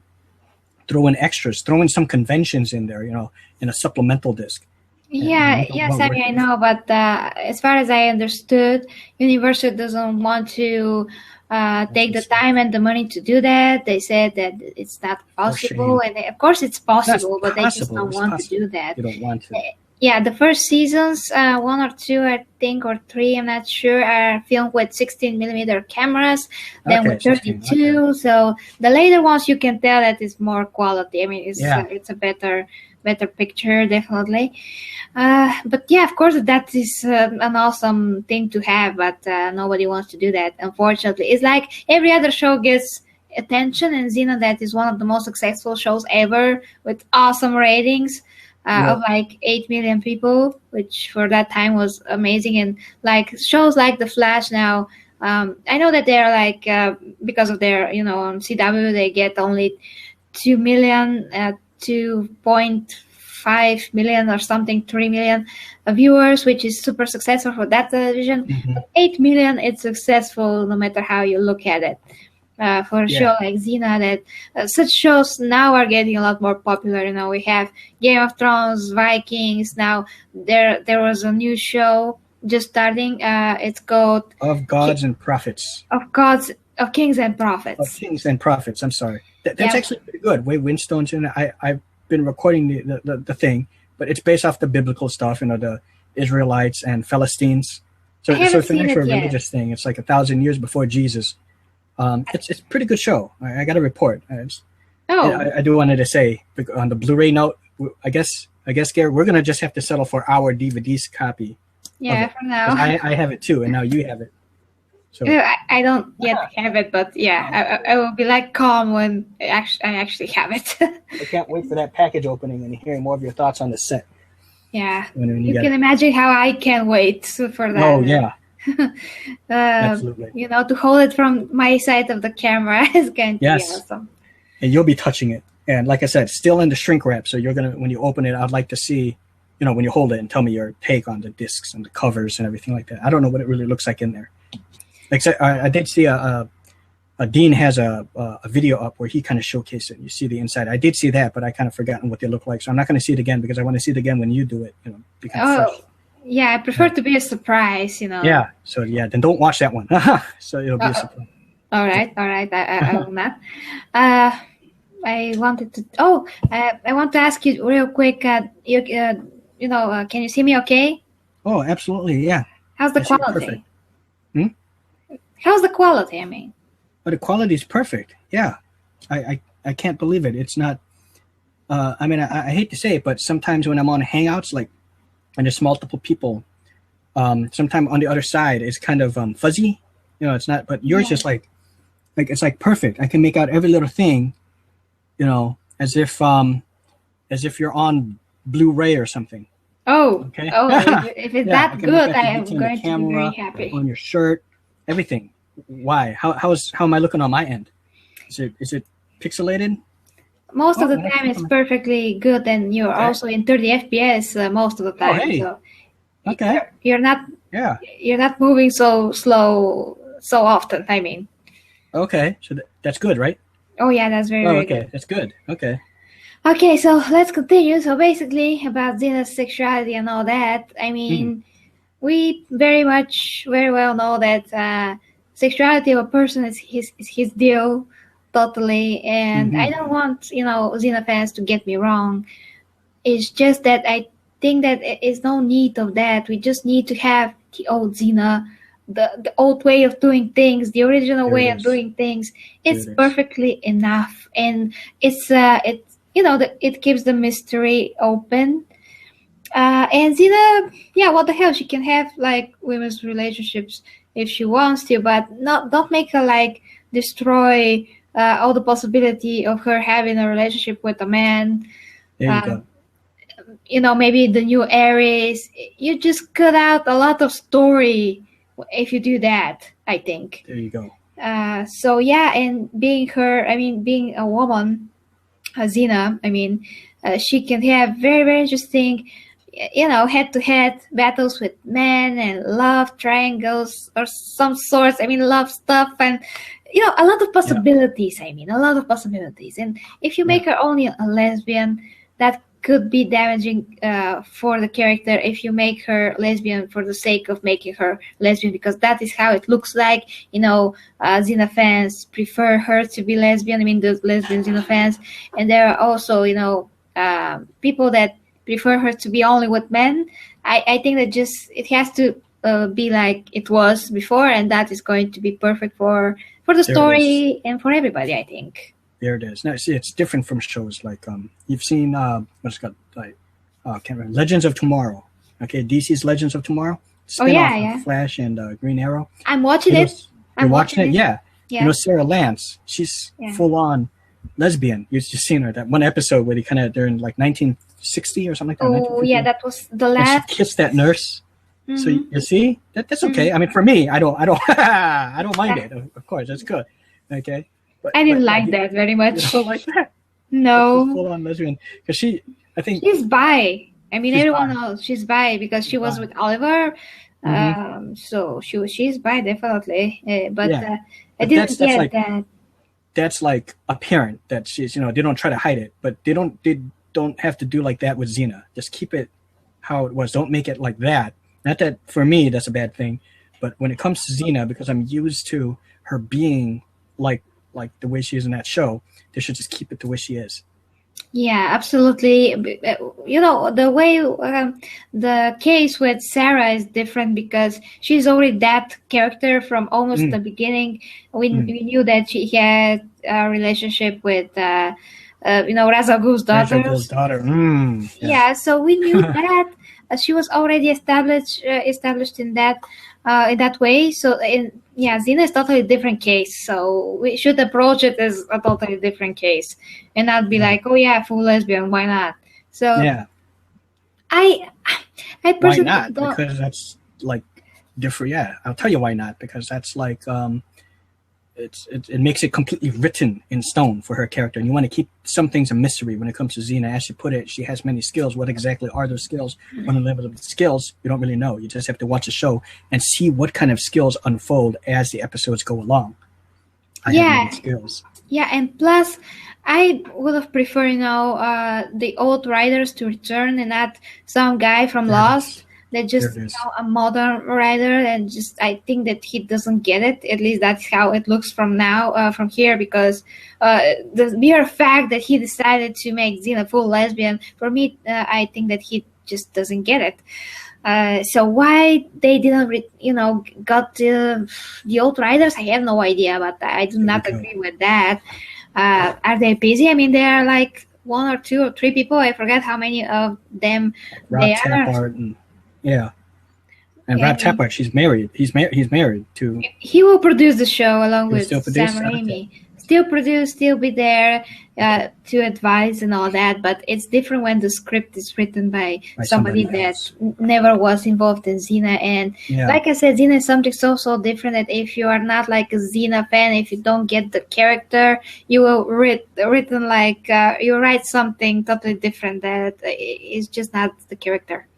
throw in extras, throw in some conventions in there, in a supplemental disc. Sammy, I know, but as far as I understood, Universal doesn't want to take the time and the money to do that. They said that it's not possible, and of course it's possible, but they just don't want to do that. You don't want to. Yeah, the first seasons, 1 or 2, I think, or 3, I'm not sure, are filmed with 16mm cameras, then with 32. Okay. So the later ones, you can tell that it's more quality. I mean, it's a better picture, definitely. But yeah, of course, that is an awesome thing to have, but nobody wants to do that, unfortunately. It's like every other show gets attention, and Xena, that is one of the most successful shows ever with awesome ratings. Of like 8 million people, which for that time was amazing. And like shows like The Flash now I know that they're like because of their on CW they get only 2 million, 2.5 million or something, 3 million viewers, which is super successful for that television. But 8 million, it's successful no matter how you look at it. For a show like Xena, that such shows now are getting a lot more popular. We have Game of Thrones, Vikings. Now there was a new show just starting. It's called Of Gods and Prophets. Of Kings and Prophets. Of Kings and Prophets. I'm sorry. That's actually pretty good. Wade Winstone's in it. I've been recording the thing, but it's based off the biblical stuff. The Israelites and Philistines. So it's an actual religious thing. It's like 1,000 years before Jesus. It's a pretty good show. I got a report. I do wanted to say on the Blu-ray note. I guess, Gary, we're gonna just have to settle for our DVD's copy. Yeah, for now. I have it too, and now you have it. So I don't yet have it, but I will be like calm when I actually have it. I can't wait for that package opening and hearing more of your thoughts on the set. Yeah, you can imagine how I can't wait for that. Oh yeah. Absolutely. To hold it from my side of the camera is going to be awesome. And you'll be touching it. And like I said, still in the shrink wrap. So you're when you open it, I'd like to see, when you hold it and tell me your take on the discs and the covers and everything like that. I don't know what it really looks like in there. Except I did see Dean has a video up where he kind of showcased it. You see the inside. I did see that, but I kind of forgotten what they look like. So I'm not going to see it again because I want to see it again when you do it. Be kind of fresh. Yeah, I prefer to be a surprise, Yeah, so then don't watch that one. So it'll be a surprise. All right, I will not. I wanted to. I want to ask you real quick. Can you see me okay? Oh, absolutely, yeah. How's the quality? How's the quality? I mean. Oh, the quality is perfect. Yeah, I can't believe it. It's not. I hate to say it, but sometimes when I'm on Hangouts, and there's multiple people, sometimes on the other side it's kind of fuzzy, it's not, but yours is like it's like perfect. I can make out every little thing, as if you're on Blu-ray or something. Okay. If it's that good, I am going to be very happy. On your shirt, everything. Why? How am I looking on my end? Is it pixelated? Most of the time it's perfectly good, and you're also in 30 FPS most of the time. Hey. So okay. You're not moving so slow so often. I mean. Okay, so that's good, right? Oh yeah, that's very good. That's good. Okay. Okay, so let's continue. So basically, about Xena's sexuality and all that. I mean, we very well know that sexuality of a person is his deal. Totally, and I don't want Xena fans to get me wrong. It's just that I think that there is no need of that. We just need to have the old Xena, the old way of doing things, the original way of doing things. It's perfectly enough, and it keeps the mystery open. And Xena, what the hell? She can have women's relationships if she wants to, but don't make her destroy. All the possibility of her having a relationship with a man. There you go. Maybe the new Ares. You just cut out a lot of story if you do that, I think. There you go. And being a woman, Xena, she can have very, very interesting, head-to-head battles with men and love triangles or some sorts. Love stuff and a lot of possibilities. A lot of possibilities. And if you make her only a lesbian, that could be damaging for the character. If you make her lesbian for the sake of making her lesbian, because that is how it looks like. Xena fans prefer her to be lesbian. The lesbian Xena fans, and there are also people that prefer her to be only with men. I think that it has to be like it was before, and that is going to be perfect for the story and for everybody, I think. There it is. Now, see, it's different from shows like you've seen what's called can't remember, Legends of Tomorrow. Okay, DC's Legends of Tomorrow. Spin-off Flash and Green Arrow. I'm watching it. You're watching it? Yeah. Sarah Lance. She's full on lesbian. You've just seen her. That one episode where they're in 1960 or something like that. Oh yeah, that was the last. And she kissed that nurse. So you see, that's okay. I mean, for me, I don't I don't mind it. Of course, that's good. Okay. But, I didn't like that very much. You don't like that? No. Full on lesbian. Because I think she's bi. I mean, everyone bi. knows she's bi because she was with Oliver. So she's bi, definitely. But I didn't get that. That's like apparent that she's, they don't try to hide it, but they don't have to do like that with Xena. Just keep it how it was. Don't make it like that. Not that for me that's a bad thing, but when it comes to Xena, because I'm used to her being like the way she is in that show, they should just keep it the way she is. Yeah, absolutely. The way the case with Sarah is different because she's already that character from almost the beginning. We knew that she had a relationship with Ra's al Ghul's daughter. Ra's al Ghul's daughter. Yeah, so we knew that she was already established in that way. So Xena is totally different case. So we should approach it as a totally different case and not be like, oh yeah, full lesbian, why not? So I personally why not? Because that's like different. Yeah, I'll tell you why not. Because that's like it makes it completely written in stone for her character, and you want to keep some things a mystery when it comes to Xena. As she put it, she has many skills. What exactly are those skills? One of the skills you don't really know. You just have to watch the show and see what kind of skills unfold as the episodes go along. I have many skills. Yeah, and plus, I would have preferred, the old writers to return and not some guy from Lost. That just a modern writer, and just I think that he doesn't get it. At least that's how it looks from here, because the mere fact that he decided to make Xena full lesbian, for me, I think that he just doesn't get it. So why they didn't, got the old writers, I have no idea, but I do not agree with that. Are they busy? I mean, there are like 1 or 2 or 3 people. I forget how many of them they are. And Rob Tappert, she's married. He's married to. He will produce the show along with Sam Raimi. Still produce, still be there to advise and all that. But it's different when the script is written by somebody that never was involved in Xena. And like I said, Xena is something so different that if you are not like a Xena fan, if you don't get the character, you will written like you write something totally different that is just not the character.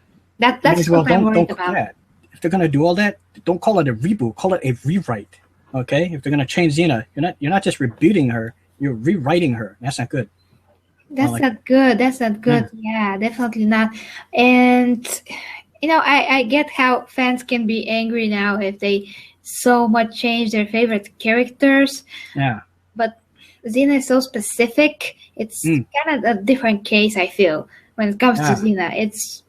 That's what I'm worried about. That. If they're gonna do all that, don't call it a reboot. Call it a rewrite. Okay? If they're gonna change Xena, you're not just rebooting her. You're rewriting her. That's not good. That's not good. Yeah, definitely not. And I get how fans can be angry now if they so much change their favorite characters. Yeah. But Xena is so specific. It's kind of a different case, I feel, when it comes to Xena.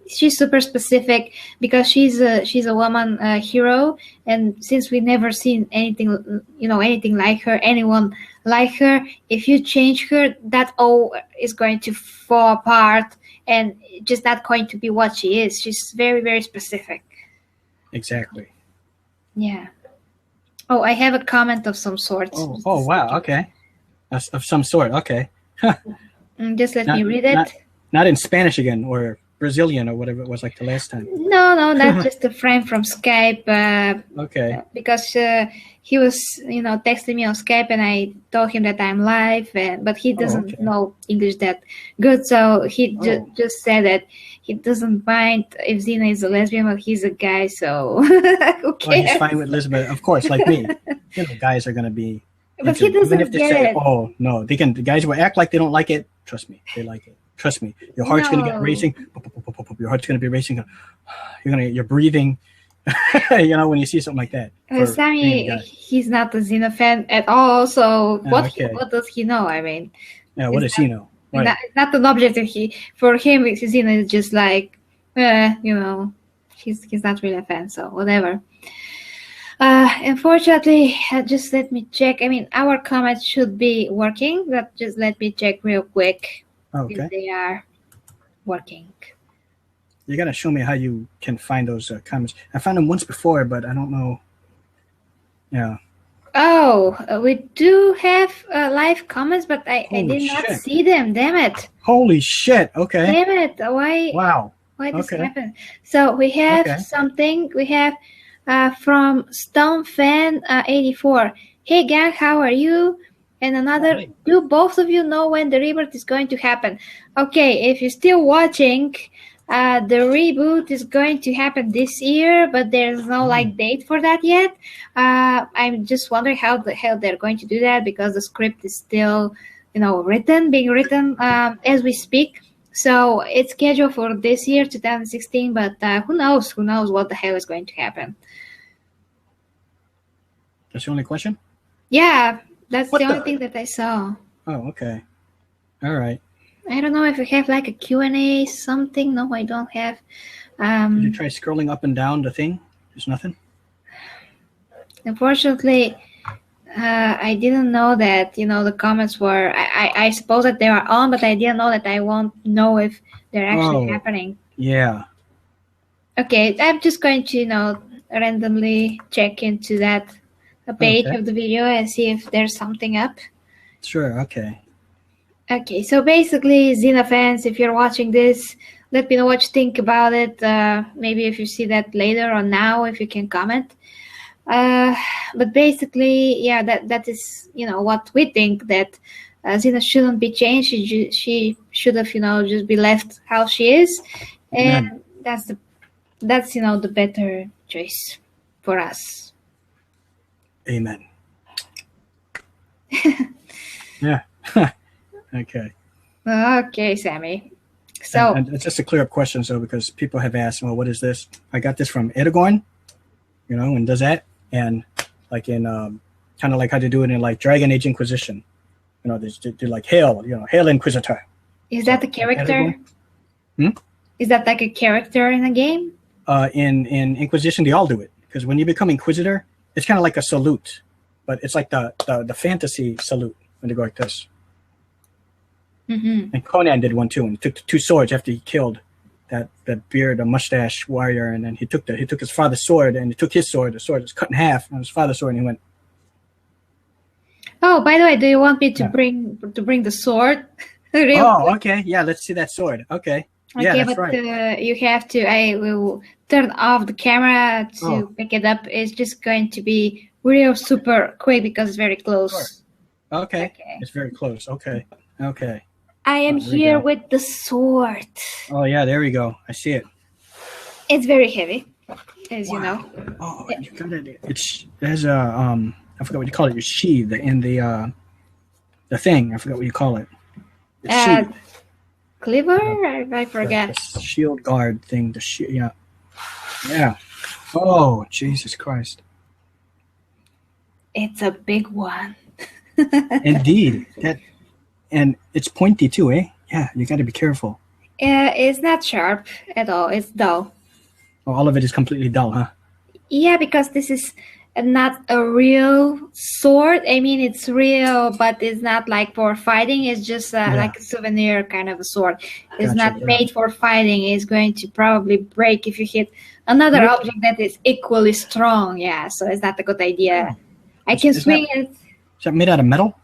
She's super specific because she's a woman hero, and since we never seen anything like her, anyone like her, if you change her, that all is going to fall apart and just not going to be what she is. She's very, very specific. Exactly. Yeah. Oh, I have a comment of some sort. Oh wow, okay. Of some sort, okay. Just let me read it. Not in Spanish again, or Brazilian, or whatever it was like the last time. No, that's just a friend from Skype. Okay. Because he was, texting me on Skype, and I told him that I'm live, but he doesn't know English that good, so he just said that he doesn't mind if Xena is a lesbian, but he's a guy, so okay. Well, he's fine with lesbian, of course, like me. Guys are gonna be. But he doesn't even if they get say, it. "Oh no," the guys will act like they don't like it. Trust me, they like it. Trust me, your heart's gonna get racing. Your heart's gonna be racing. You're breathing. When you see something like that. Sammy, he's not a Xena fan at all. So what does he know? I mean, what does he know? Right. Not an object that for him, Xena is just like, he's not really a fan. So whatever. Unfortunately, just let me check. I mean, our comments should be working, but just let me check real quick. If they are working. You gotta show me how you can find those comments. I found them once before, but I don't know. Yeah. Oh, we do have live comments, but I did not see them. Damn it! Holy shit! Okay. Damn it! Why? Wow. Why this happened? So we have something. We have from StoneFan84. Hey gang, how are you? And another, do both of you know when the reboot is going to happen? Okay, if you're still watching, the reboot is going to happen this year, but there's no like date for that yet. I'm just wondering how the hell they're going to do that, because the script is still, being written as we speak. So it's scheduled for this year, 2016, but who knows? Who knows what the hell is going to happen? That's the only question? Yeah, that's the only thing that I saw. Oh, okay. All right. I don't know if we have like a Q&A something. No, I don't have. Did you try scrolling up and down the thing? There's nothing? Unfortunately, I didn't know that, the comments were, I suppose that they are on, but I didn't know that I won't know if they're actually happening. Yeah. Okay, I'm just going to, randomly check into that page of the video and see if there's something up. Sure, okay. Okay, so basically, Xena fans, if you're watching this, let me know what you think about it. Maybe if you see that later or now, if you can comment. But basically, yeah, that is, what we think, that Xena shouldn't be changed. She should have, just be left how she is. And that's the better choice for us. Amen. Yeah. Okay. Okay, Sammy. So, and just to clear up questions, though, because people have asked, well, what is this? I got this from Edagorn, and does that, and like in kind of like how to do it in like Dragon Age Inquisition, they do like Hail, Hail Inquisitor. Is that the character? Is that like a character in a game? In Inquisition, they all do it, because when you become Inquisitor, it's kind of like a salute, but it's like the fantasy salute when they go like this. Mm-hmm. And Conan did one too, and he took the two swords after he killed that beard, a mustache warrior, and then he took his father's sword, and he took his sword. The sword was cut in half, and his father's sword, and he went. Oh, by the way, do you want me to bring the sword? Oh, okay, yeah, let's see that sword. Okay, yeah, that's right. You have to. I will turn off the camera to pick it up. It's just going to be real super quick because it's very close. Sure. Okay, it's very close. Okay. I am here with the sword. Oh yeah, there we go. I see it. It's very heavy, as you know. Oh, you got it. There's a I forgot what you call it. Your sheath in the thing. I forgot what you call it. Cleaver? I forget. The shield guard thing. The shield. Yeah. Oh, Jesus Christ! It's a big one. Indeed. And it's pointy too, eh? Yeah, you got to be careful. It's not sharp at all. It's dull. Oh, all of it is completely dull, huh? Yeah, because this is not a real sword. I mean, it's real, but it's not like for fighting. It's just like a souvenir kind of a sword. It's not made for fighting. It's going to probably break if you hit another object that is equally strong. Yeah, so it's not a good idea. I can swing it. Is that made out of metal?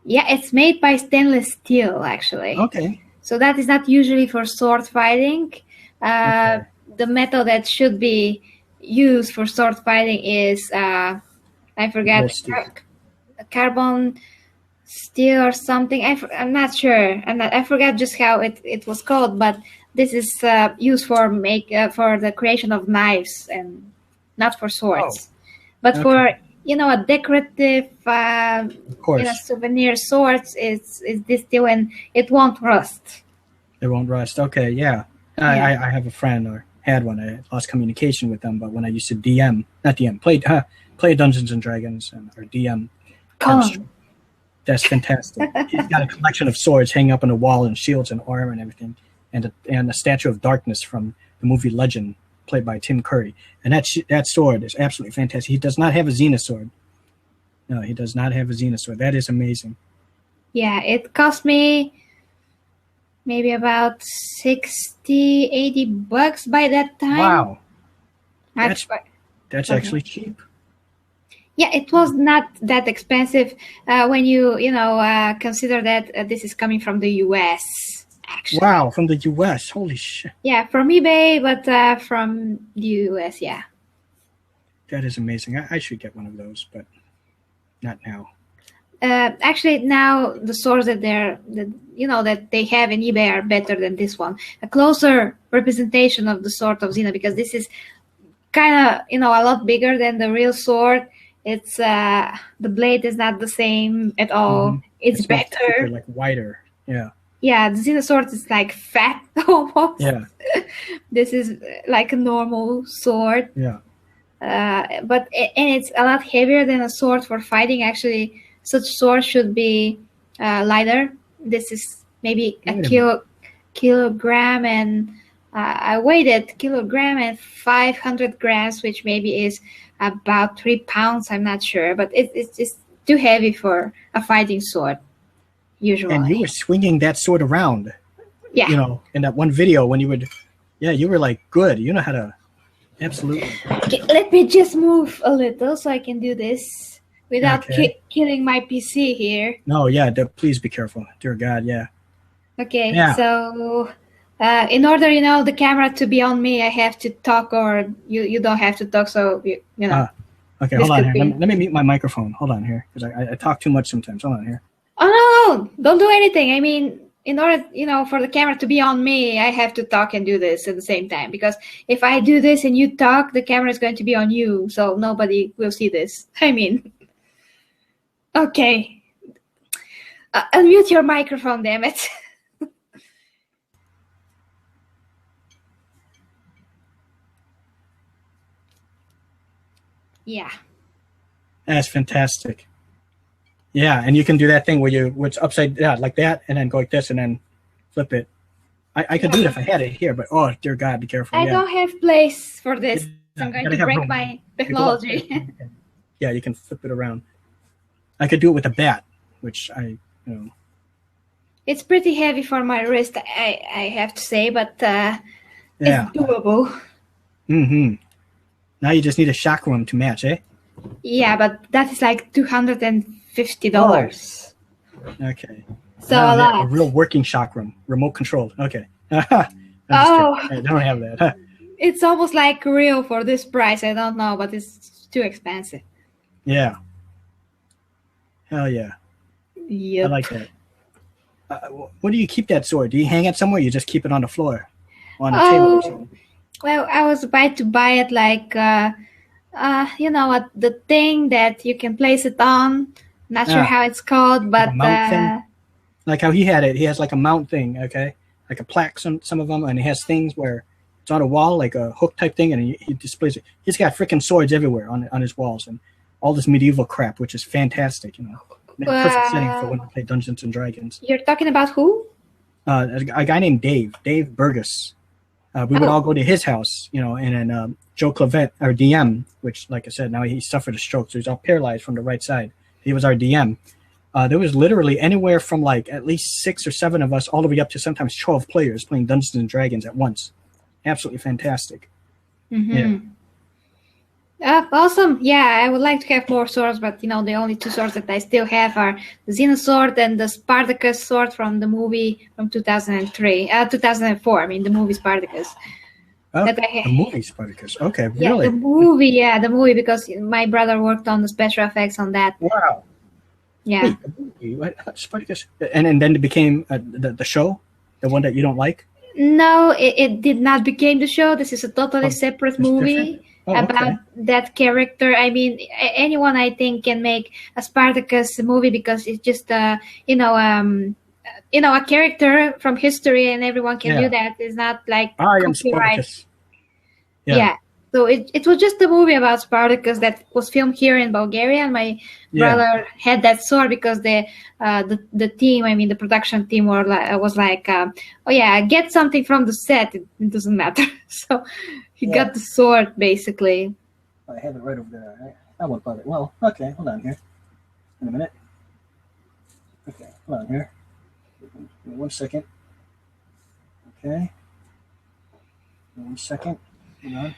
Yeah, it's made by stainless steel, actually. Okay. So that is not usually for sword fighting. The metal that should be used for sword fighting is, I forgot, carbon steel or something. I'm not sure. I forgot just how it was called, but this is used for the creation of knives and not for swords. But for a decorative souvenir swords is this steel, and it won't rust. It won't rust. Okay, yeah. I have a friend, or had one. I lost communication with them, but when I used to play Dungeons and Dragons or DM. That's fantastic. He's got a collection of swords hanging up on the wall, and shields and armor and everything, and a statue of Darkness from the movie Legend, played by Tim Curry. And that sword is absolutely fantastic. He does not have a Xena sword. No, he does not have a Xena sword. That is amazing. Yeah, it cost me maybe about $60-80 by that time. Wow. That's actually cheap. Yeah, it was not that expensive when you consider that this is coming from the US actually. Wow, from the U.S. Holy shit. Yeah, from eBay, but from the U.S. Yeah. That is amazing. I should get one of those, but not now. Actually, now the swords that that they have in eBay are better than this one. A closer representation of the sword of Xena, because this is kind of a lot bigger than the real sword. It's the blade is not the same at all. Mm-hmm. It's better, thicker, like wider. Yeah. Yeah, the Xena sword is like fat almost. Yeah. This is like a normal sword. Yeah. But it's a lot heavier than a sword for fighting. Actually, such sword should be lighter. This is maybe a kilogram, and I weighed it, kilogram and 500 grams, which maybe is about 3 pounds. I'm not sure, but it's just too heavy for a fighting sword. Usually. And you were swinging that sword around. Yeah. In that one video when you would, you were like good. You know how to, absolutely. Okay, let me just move a little so I can do this without killing my PC here. No, please be careful. Dear God, yeah. Okay, so in order, the camera to be on me, I have to talk, or you don't have to talk, so, Okay, hold on here. Let me mute my microphone. Hold on here, because I talk too much sometimes. Hold on here. Oh, no, don't do anything. I mean, in order, for the camera to be on me, I have to talk and do this at the same time. Because if I do this and you talk, the camera is going to be on you, so nobody will see this. I mean, okay. Unmute your microphone, damn it. Yeah. That's fantastic. Yeah, and you can do that thing where it's upside down like that, and then go like this, and then flip it. I could do it if I had it here, but oh dear God, be careful. I don't have place for this. I'm going to break my technology. Yeah, you can flip it around. I could do it with a bat, which It's pretty heavy for my wrist, I have to say, but it's doable. Mm-hmm. Now you just need a chakram to match, eh? Yeah, but that is like $250. Okay. So a lot. A real working chakram, remote controlled. Okay. I don't have that. It's almost like real for this price. I don't know, but it's too expensive. Yeah. Hell yeah. Yep. I like that. Where do you keep that sword? Do you hang it somewhere? Or you just keep it on the floor, on the table or something? Well, I was about to buy it like, the thing that you can place it on. Not sure how it's called, but like how he had it. He has like a mount thing, okay, like a plaque. Some of them, and he has things where it's on a wall, like a hook type thing, and he displays it. He's got freaking swords everywhere on his walls and all this medieval crap, which is fantastic. Perfect setting for when we play Dungeons and Dragons. You're talking about who? A guy named Dave Burgess. We would all go to his house, and then Joe Clavette, our DM, which, like I said, now he suffered a stroke, so he's all paralyzed from the right side. He was our DM. There was literally anywhere from like at least 6 or 7 of us all the way up to sometimes 12 players playing Dungeons and Dragons at once. Absolutely fantastic. Mm-hmm. Yeah. Awesome. Yeah, I would like to have more swords, but the only 2 swords that I still have are the Xena sword and the Spartacus sword from the movie from 2004. I mean, the movie Spartacus. The movie Spartacus. Okay, yeah, really? The movie, because my brother worked on the special effects on that. Wow. Yeah. Wait, Spartacus, and then it became the show, the one that you don't like. No, it did not become the show. This is a totally separate movie about that character. I mean, anyone I think can make a Spartacus movie because it's just a character from history, and everyone can do that. It's not like I am Spartacus. Yeah. So it was just a movie about Spartacus that was filmed here in Bulgaria, and my brother had that sword because the team, I mean the production team, was like, get something from the set. It doesn't matter. So he got the sword basically. I have it right over there. I won't bother. Well, okay, hold on here. In a minute. Okay, hold on here. 1 second. Okay. 1 second. Hold on.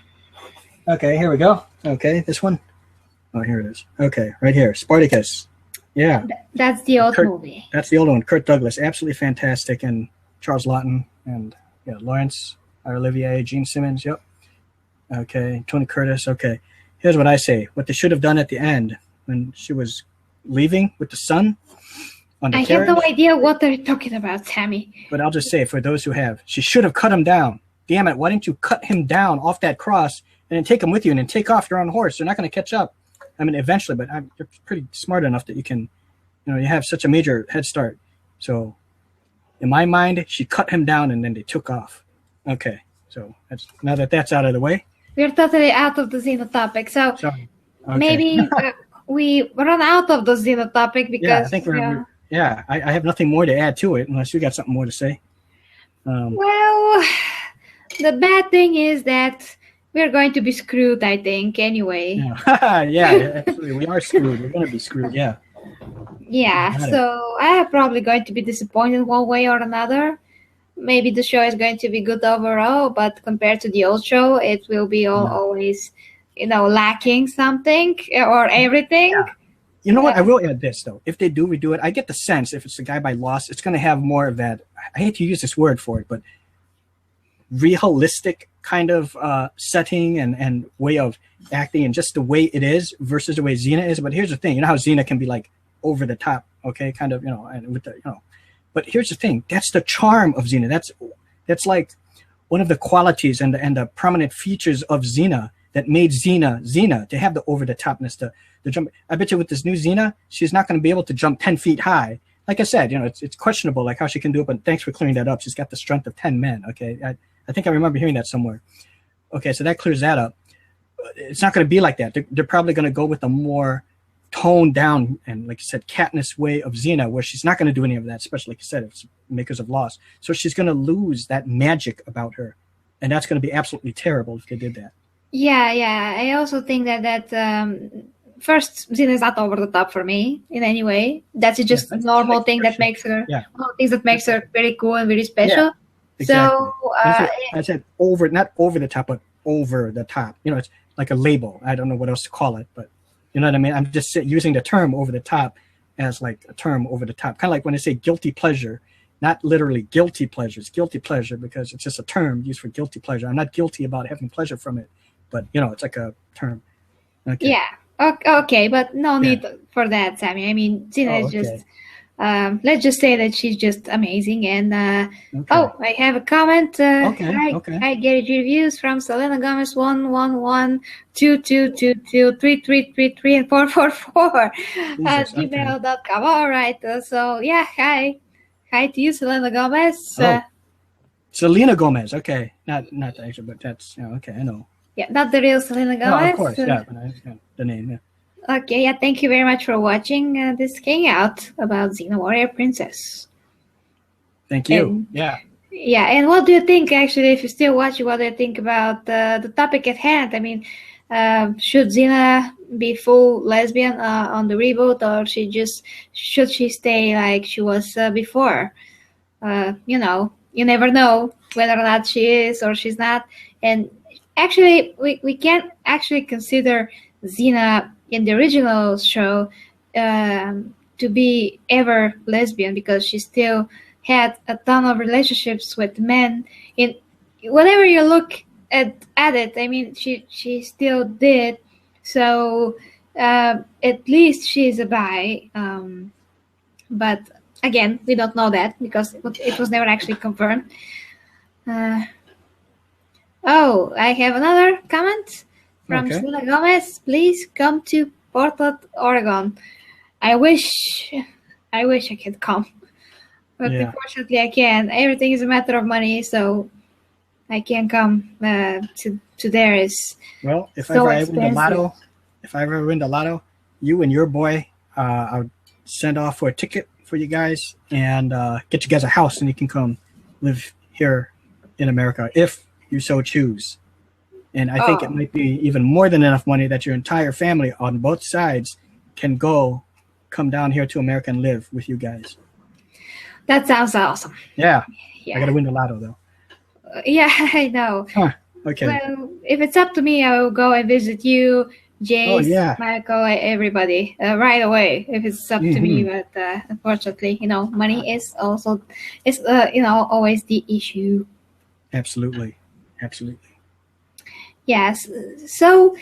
Okay, here we go. Okay, this one. Oh, here it is. Okay, right here. Spartacus. Yeah. That's the old movie. That's the old one. Kirk Douglas. Absolutely fantastic. And Charles Lawton, and Lawrence, Olivier, Gene Simmons. Yep. Okay, Tony Curtis. Okay, here's what I say. What they should have done at the end when she was leaving with the son on the carriage. I have no idea what they're talking about, Sammy. But I'll just say, for those who have, she should have cut him down. Damn it, why didn't you cut him down off that cross and then take him with you and then take off your own horse? You're not going to catch up. I mean, eventually, but you're pretty smart enough that you can, you have such a major head start. So in my mind, she cut him down and then they took off. Okay, so now that that's out of the way. We're totally out of the Xena topic. So okay. Maybe we run out of the Xena topic because... Yeah, I think I have nothing more to add to it unless you got something more to say. Well, the bad thing is that we're going to be screwed, I think, anyway. Yeah, actually, we are screwed. We're going to be screwed, yeah. Yeah, so I'm probably going to be disappointed one way or another. Maybe the show is going to be good overall, but compared to the old show, it will be always, lacking something or everything. Yeah. You know what? I will add this, though. If they do redo it, I get the sense if it's a guy by Lost, it's going to have more of that, I hate to use this word for it, but realistic kind of setting and way of acting and just the way it is versus the way Xena is. But here's the thing. You know how Xena can be like over the top, okay? Kind of, and with the, But here's the thing. That's the charm of Xena. That's like one of the qualities and the prominent features of Xena that made Xena to have the over the topness, the jump. I bet you with this new Xena, she's not going to be able to jump 10 feet high. Like I said, it's questionable like how she can do it, but thanks for clearing that up. She's got the strength of 10 men. Okay. I think I remember hearing that somewhere. Okay. So that clears that up. It's not going to be like that. They're probably going to go with a more toned down and, like you said, Katniss way of Xena, where she's not going to do any of that, especially like you said, it's makers of Lost. So she's going to lose that magic about her. And that's going to be absolutely terrible if they did that. Yeah. I also think that first, Xena is not over the top for me in any way. That's just a normal thing that makes her, things that makes her very cool and very special. Yeah, exactly. So I said over, not over the top, but over the top. It's like a label. I don't know what else to call it, but you know what I mean? I'm just using the term over the top as like a term over the top. Kind of like when I say guilty pleasure, not literally guilty pleasure. It's guilty pleasure because it's just a term used for guilty pleasure. I'm not guilty about having pleasure from it, but it's like a term. Okay. Yeah. Okay, but no need for that, Sammy. I mean, Xena is just, let's just say that she's just amazing. And, I have a comment. Hi, Gary G. Reviews from Selena Gomez 11122223333 and 444 at gmail.com. All right. So, hi. Hi to you, Selena Gomez. Selena Gomez. Okay. Not the actual, but that's, okay, I know. Yeah, not the real Selena Gomez. No, of course, but I the name, yeah. Okay, thank you very much for watching this hangout about Xena Warrior Princess. Thank you. Yeah, and what do you think, actually, if you're still watching, what do you think about the topic at hand? I mean, should Xena be full lesbian on the reboot, or should she stay like she was before? You never know whether or not she is or she's not. And actually, we can't actually consider Xena in the original show to be ever lesbian because she still had a ton of relationships with men. In whenever you look at it, I mean, she still did. So at least she's a bi. But again, we don't know that because it was never actually confirmed. I have another comment from Selena Gomez. Please come to Portland, Oregon. I wish I could come, but unfortunately I can't. Everything is a matter of money, so I can't come. To there is if I ever win the lotto, you and your boy, I'll send off for a ticket for you guys and get you guys a house, and you can come live here in America if you so choose. And I think it might be even more than enough money that your entire family on both sides can come down here to America and live with you guys. That sounds awesome. Yeah. I got to win the lotto, though. I know. Huh. Okay. Well, if it's up to me, I will go and visit you Jace, yeah. Michael, everybody right away if it's up to me. But unfortunately, money is also always the issue. Absolutely. Yes. So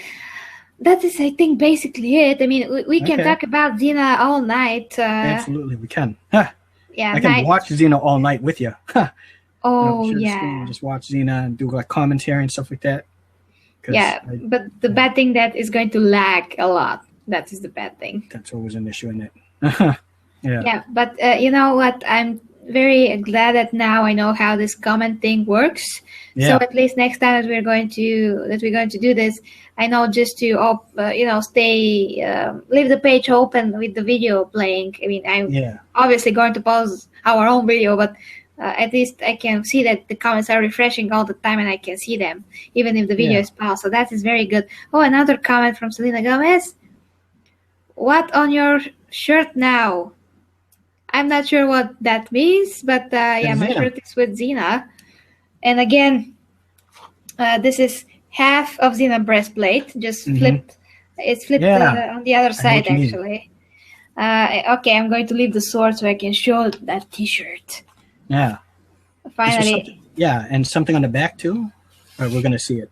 that is, I think, basically it. I mean, we can talk about Xena all night. Absolutely, we can. Huh. Yeah, I can watch Xena all night with you. Huh. Oh, share the yeah. screen and just watch Xena and do like commentary and stuff like that. Yeah, but the bad thing that is going to lag a lot. That is the bad thing. That's always an issue in it. Yeah. Yeah, but you know what? I'm very glad that now I know how this comment thing works. Yeah. So at least next time that we're going to do this, I know just to leave the page open with the video playing. I mean, I'm obviously going to pause our own video, but at least I can see that the comments are refreshing all the time, and I can see them even if the video is paused. So that is very good. Oh, another comment from Selena Gomez. What on your shirt now? I'm not sure what that means, but my shirt is with Xena. And again, this is half of Xena breastplate, just flipped. It's flipped on the other side, actually. Okay, I'm going to leave the sword so I can show that T-shirt. Yeah. Finally. And something on the back too? Or we're going to see it?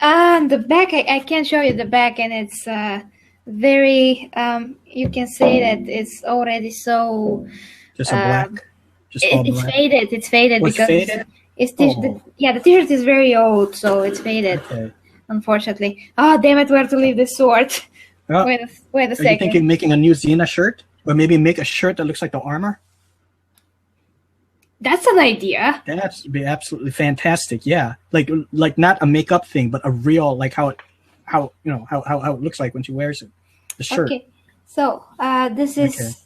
The back, I can show you the back, and it's very, you can say that it's already so... Just a black? Just all black? It's faded because... Faded? The T-shirt is very old, so it's faded, unfortunately. Oh, damn it, where to leave the sword? Oh. Wait a second. Are you thinking making a new Xena shirt? Or maybe make a shirt that looks like the armor? That's an idea. That's be absolutely fantastic. Yeah, like not a makeup thing, but a real how it looks like when she wears it. The shirt. Okay, so this is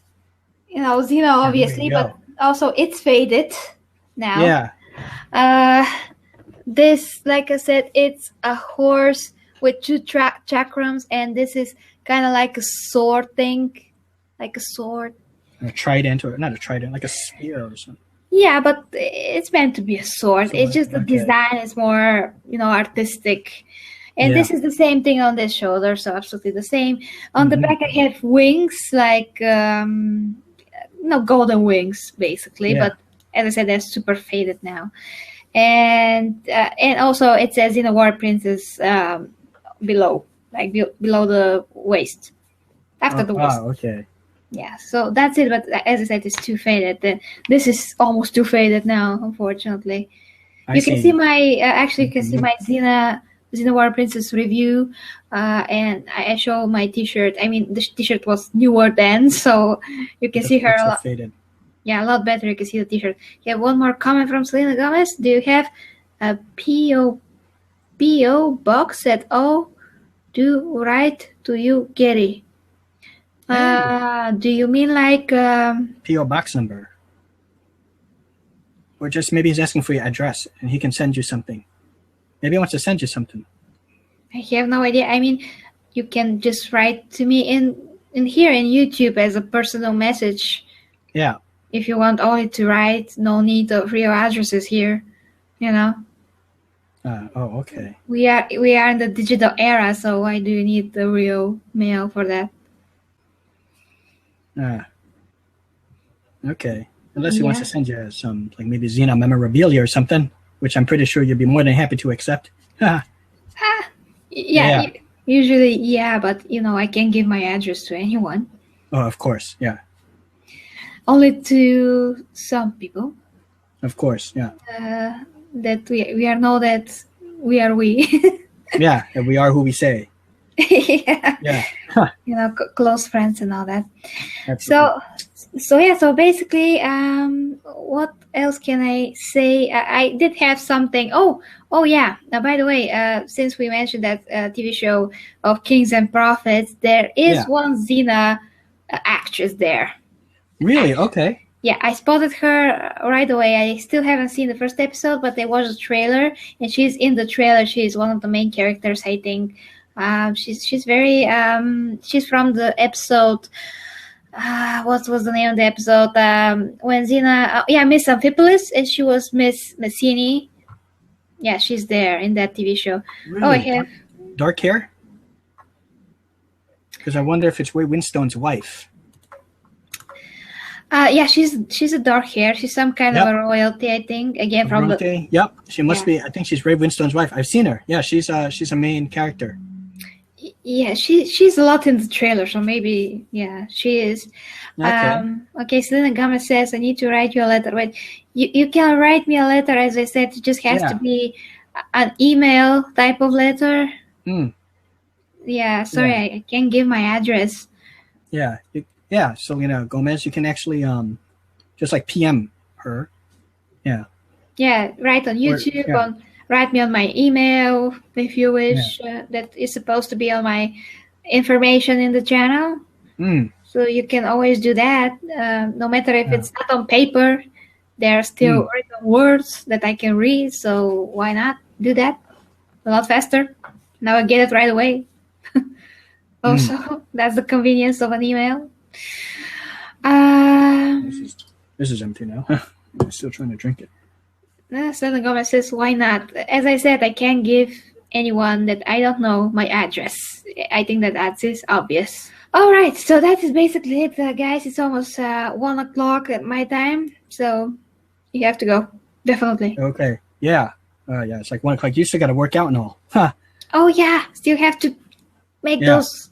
Xena, obviously, but also it's faded now. Yeah. This, like I said, it's a horse with two chakrams, and this is kind of like a sword thing, like a sword. A trident, or not a trident, like a spear or something. Yeah, but it's meant to be a sword. It's just the design is more, artistic. And this is the same thing on this shoulder, so absolutely the same. On the back, I have wings, like, golden wings, basically. But as I said, they're super faded now. And also it says War Princess below, like below the waist, after the waist. Oh, okay. Yeah, so that's it. But as I said, it's too faded. This is almost too faded now, unfortunately. You can see my Xena War Princess review, and I show my T-shirt. I mean, the T-shirt was newer then, so you can see her a lot. Faded. Yeah, a lot better. You can see the T-shirt. You have one more comment from Selena Gomez. Do you have a P.O. box at all? Do write to you, Gary? Do you mean like P.O. box number? Or just maybe he's asking for your address and he can send you something. Maybe he wants to send you something. I have no idea. I mean, you can just write to me in here in YouTube as a personal message. Yeah. If you want only to write, no need of real addresses here, Oh, okay. We are in the digital era, so why do you need the real mail for that? Okay. Unless he wants to send you some, like maybe Xena memorabilia or something, which I'm pretty sure you'd be more than happy to accept. Usually, but I can't give my address to anyone. Oh, of course, yeah. Only to some people. Of course, yeah. That we are know that we are we. Yeah, and we are who we say. Yeah. Huh. Close friends and all that. Absolutely. So basically, what else can I say? I did have something. Oh yeah. Now, by the way, since we mentioned that TV show of Kings and Prophets, there is one Xena actress there. Really? Okay. Yeah, I spotted her right away. I still haven't seen the first episode, but there was a trailer, and she's in the trailer. She's one of the main characters, I think. She's very she's from the episode. What was the name of the episode? When Xena, Miss Amphipolis, and she was Miss Messini. Yeah, she's there in that TV show. Really? Oh, I have dark hair. Because I wonder if it's Ray Winstone's wife. Yeah, she's a dark hair. She's some kind of a royalty, I think. Again, from royalty. Yep, she must be. I think she's Ray Winstone's wife. I've seen her. Yeah, she's a main character. Yeah, she's a lot in the trailer, so maybe she is. Okay, Selena Gomez says, "I need to write you a letter." Wait, you can write me a letter. As I said, it just has to be an email type of letter. Yeah, sorry, I can't give my address. Yeah. Selena Gomez, you can actually just like PM her. Yeah. Yeah, write on YouTube, write me on my email if you wish. That is supposed to be on my information in the channel. So you can always do that. No matter if it's not on paper, there are still written words that I can read. So why not do that? A lot faster. Now I get it right away. Also, that's the convenience of an email. This is empty now. I'm still trying to drink it. Selena Gomez says, why not? As I said, I can't give anyone that I don't know my address. I think that is obvious. All right, so that is basically it, guys. It's almost 1 o'clock at my time, so you have to go, definitely. Okay, yeah. It's like 1 o'clock. You still got to work out and all. Huh. Oh, yeah, still have to make those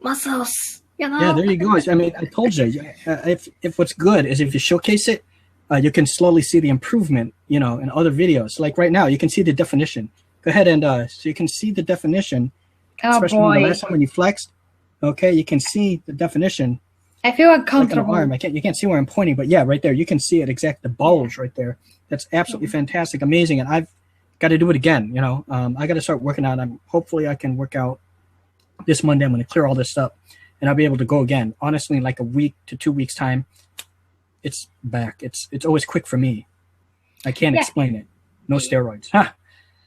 muscles. Yeah, there you go. I mean, I told you, if what's good is if you showcase it, you can slowly see the improvement, in other videos. Like right now, you can see the definition. Go ahead and so you can see the definition, especially the last time when you flexed. Okay, you can see the definition. I feel uncomfortable. Like you can't see where I'm pointing, but yeah, right there, you can see it the bulge right there. That's absolutely fantastic, amazing, and I've got to do it again. I got to start working out. Hopefully I can work out this Monday. I'm going to clear all this up. And I'll be able to go again. Honestly, in like a week to 2 weeks time, it's back. It's always quick for me. I can't explain it. No steroids. Huh.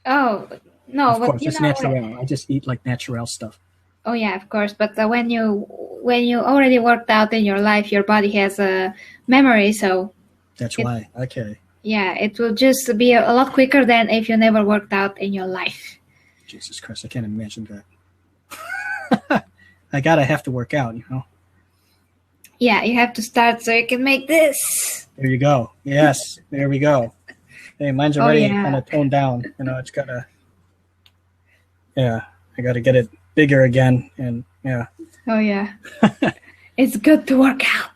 Oh, no. Of course, it's natural. I just eat like natural stuff. Oh, yeah, of course. But when you already worked out in your life, your body has a memory. So that's why. Okay. Yeah, it will just be a lot quicker than if you never worked out in your life. Jesus Christ, I can't imagine that. I have to work out, Yeah, you have to start so you can make this. There you go. Yes, there we go. Hey, mine's already kind of toned down. It's got to, I got to get it bigger again. And Oh, yeah. It's good to work out.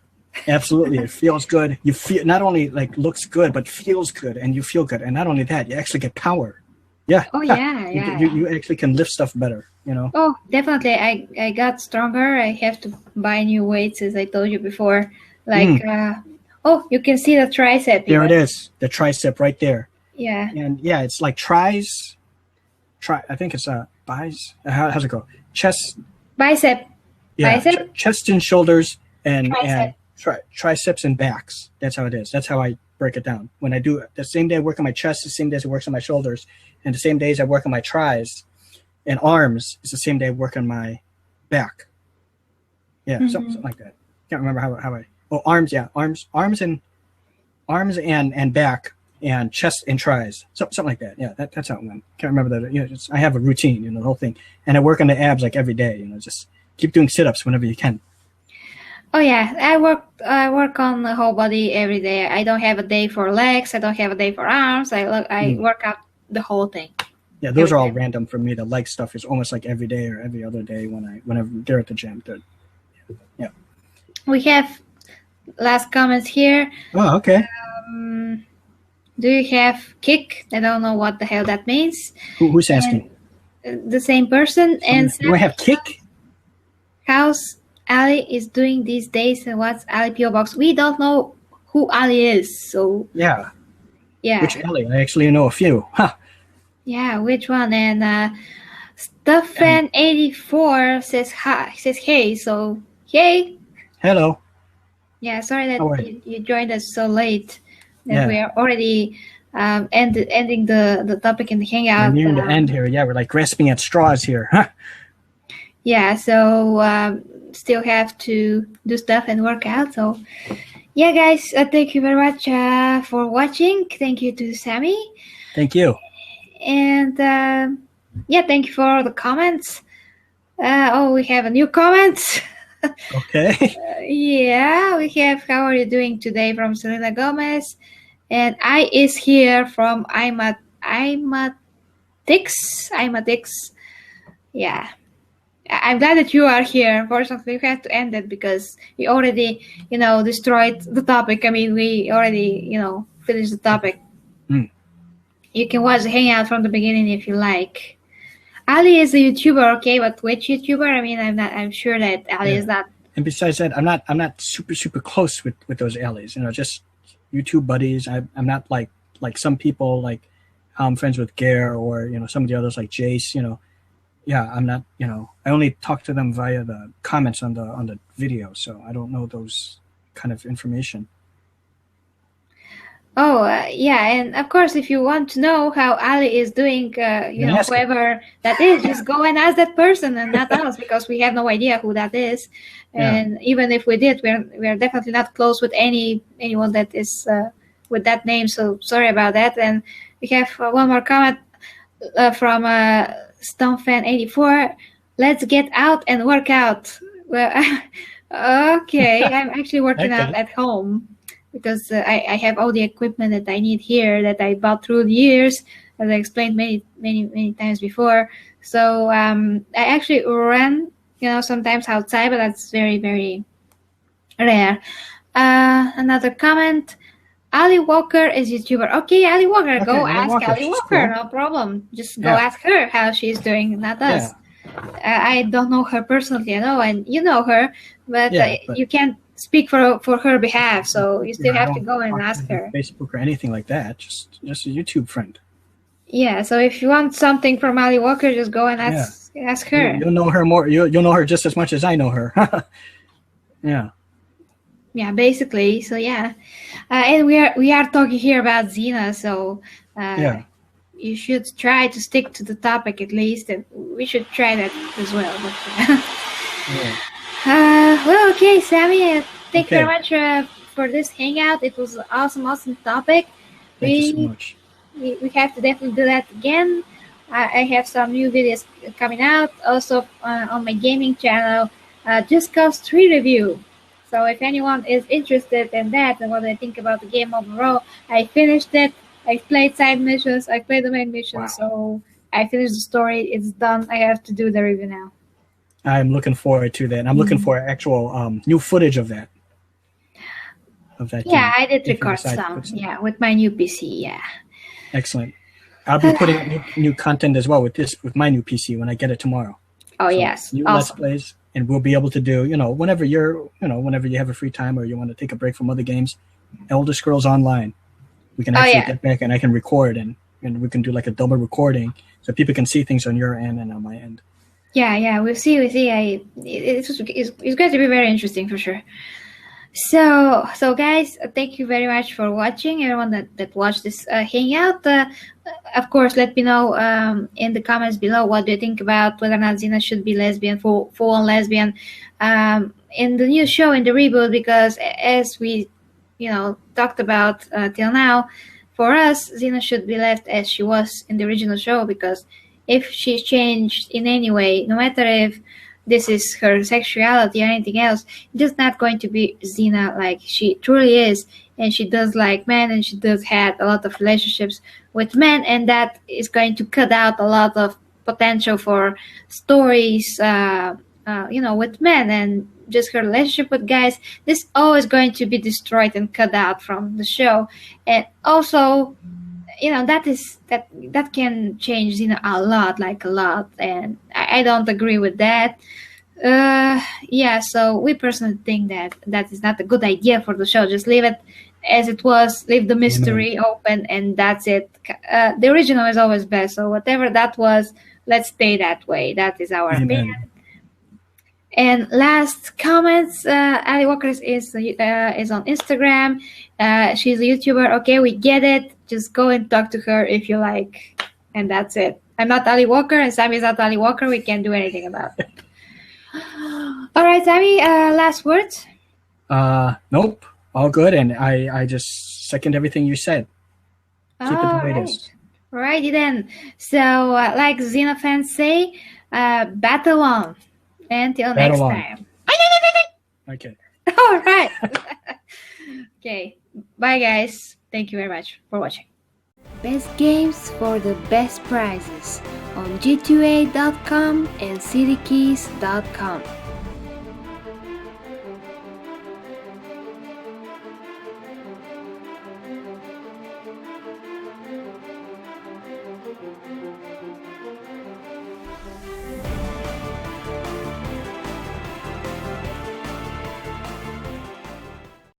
Absolutely. It feels good. You feel not only like looks good, but feels good and you feel good. And not only that, you actually get power. Yeah. Oh, yeah. You actually can lift stuff better, Oh, definitely. I got stronger. I have to buy new weights, as I told you before. Like, you can see the tricep. There it is. The tricep right there. Yeah. And it's like I think it's bis. How's it go? Chest. Bicep. Yeah. Bicep. Chest and shoulders and Tricep. triceps and backs. That's how it is. That's how I break it down. When I do it, the same day I work on my chest, the same days I work on my shoulders, and the same days I work on my tries and arms is the same day I work on my back. Yeah, something like that. Can't remember how I. Oh, arms. Yeah, arms and back and chest and tries. Something like that. Yeah, that's how it went. Can't remember that. I have a routine, the whole thing, and I work on the abs like every day. Just keep doing sit-ups whenever you can. Oh yeah, I work on the whole body every day. I don't have a day for legs. I don't have a day for arms. I work out the whole thing. Yeah, those are all random for me. The leg stuff is almost like every day or every other day whenever they're at the gym. Yeah. We have last comments here. Oh, okay. Do you have kick? I don't know what the hell that means. Who's asking? The same person. Do I have kick? How's Ali is doing these days, and what's Ali PO Box? We don't know who Ali is, so yeah. Which Ali? I actually know a few. Huh. Yeah, which one? And Stuffan84 says hi. Says hey. So hey. Hello. Yeah, sorry that you joined us so late. That we are already ending the topic in the hangout. We're nearing the end here. Yeah, we're like grasping at straws here. Huh. Yeah, so still have to do stuff and work out. So, yeah, guys, thank you very much for watching. Thank you to Sammy. Thank you. And, thank you for all the comments. We have a new comment. Okay. Yeah, we have "How are you doing today?" from Selena Gomez, and I is here from Imatix. Yeah, I'm glad that you are here. Unfortunately, we have to end it because we already, destroyed the topic. I mean, we already, finished the topic. You can watch the Hangout from the beginning if you like. Ali is a YouTuber, okay, but which YouTuber? I mean, I'm sure that Ali is not. And besides that, I'm not super close with those allies. Just YouTube buddies. I'm not like some people, like I'm friends with Gare or some of the others like Jace. Yeah, I'm not. I only talk to them via the comments on the video, so I don't know those kind of information. Oh, yeah, and of course, if you want to know how Ali is doing, whoever that is, just go and ask that person and not us, because we have no idea who that is. And even if we did, we're definitely not close with anyone that is with that name. So sorry about that. And we have one more comment from Stomfan84. Let's get out and work out. Well, okay, I'm actually working out at home, because I have all the equipment that I need here that I bought through the years, as I explained many times before. So I actually run, sometimes outside, but that's very, very rare. Another comment. Ali Walker is YouTuber. Okay, Ali Walker, okay, go ask Ali Walker. Cool. No problem. Just go ask her how she's doing, not us. I don't know her personally, and you know her, but you can't speak for her behalf, so you still have to go and ask her. Facebook or anything like that, just a YouTube friend. Yeah, so if you want something from Ali Walker, just go and ask her. You'll know her more. You'll know her just as much as I know her. Yeah, basically. So and we are talking here about Xena, so you should try to stick to the topic at least, and we should try that as well. But, well, okay, Sammy, thank you very much for this hangout. It was an awesome topic. Thank you so much. We have to definitely do that again. I have some new videos coming out also on my gaming channel, Just Cause 3 review. So if anyone is interested in that and what I think about the game overall, I finished it. I played side missions. I played the main mission. So I finished the story. It's done. I have to do the review now. I'm looking forward to that. I'm looking for actual new footage of that. Yeah, I did record some. Yeah, with my new PC. Yeah. Excellent. I'll be putting up new content as well with my new PC when I get it tomorrow. Oh, yes. New Let's Plays, and we'll be able to do, whenever whenever you have a free time or you want to take a break from other games, Elder Scrolls Online. We can actually get back and I can record and we can do like a double recording so people can see things on your end and on my end. Yeah, we'll see. It's going to be very interesting for sure. So guys, thank you very much for watching. Everyone that watched this hangout, of course, let me know in the comments below what do you think about whether or not Xena should be lesbian, full-on lesbian, in the new show, in the reboot, because as we talked about till now, for us, Xena should be left as she was in the original show, because if she's changed in any way, no matter if this is her sexuality or anything else, it's not going to be Xena like she truly is. And she does like men, and she does have a lot of relationships with men, and that is going to cut out a lot of potential for stories, with men, and just her relationship with guys. This is always going to be destroyed and cut out from the show. And also, that can change Xena a lot, and I don't agree with that. So we personally think that is not a good idea for the show. Just leave it as it was, leave the mystery open, and that's it. The original is always best, so whatever that was, let's stay that way. That is our opinion. And last comments, Ali Walker is on Instagram. She's a YouTuber. Okay, we get it. Just go and talk to her if you like, and that's it. I'm not Ali Walker, and Sammy is not Ali Walker. We can't do anything about it. All right, Sammy, last words? Nope. All good, and I just second everything you said. Keep it the way it is. Alrighty then. So, like Xena fans say, battle on. Until next time. Okay. All right. Okay. Bye, guys. Thank you very much for watching. Best games for the best prizes on g2a.com and citykeys.com.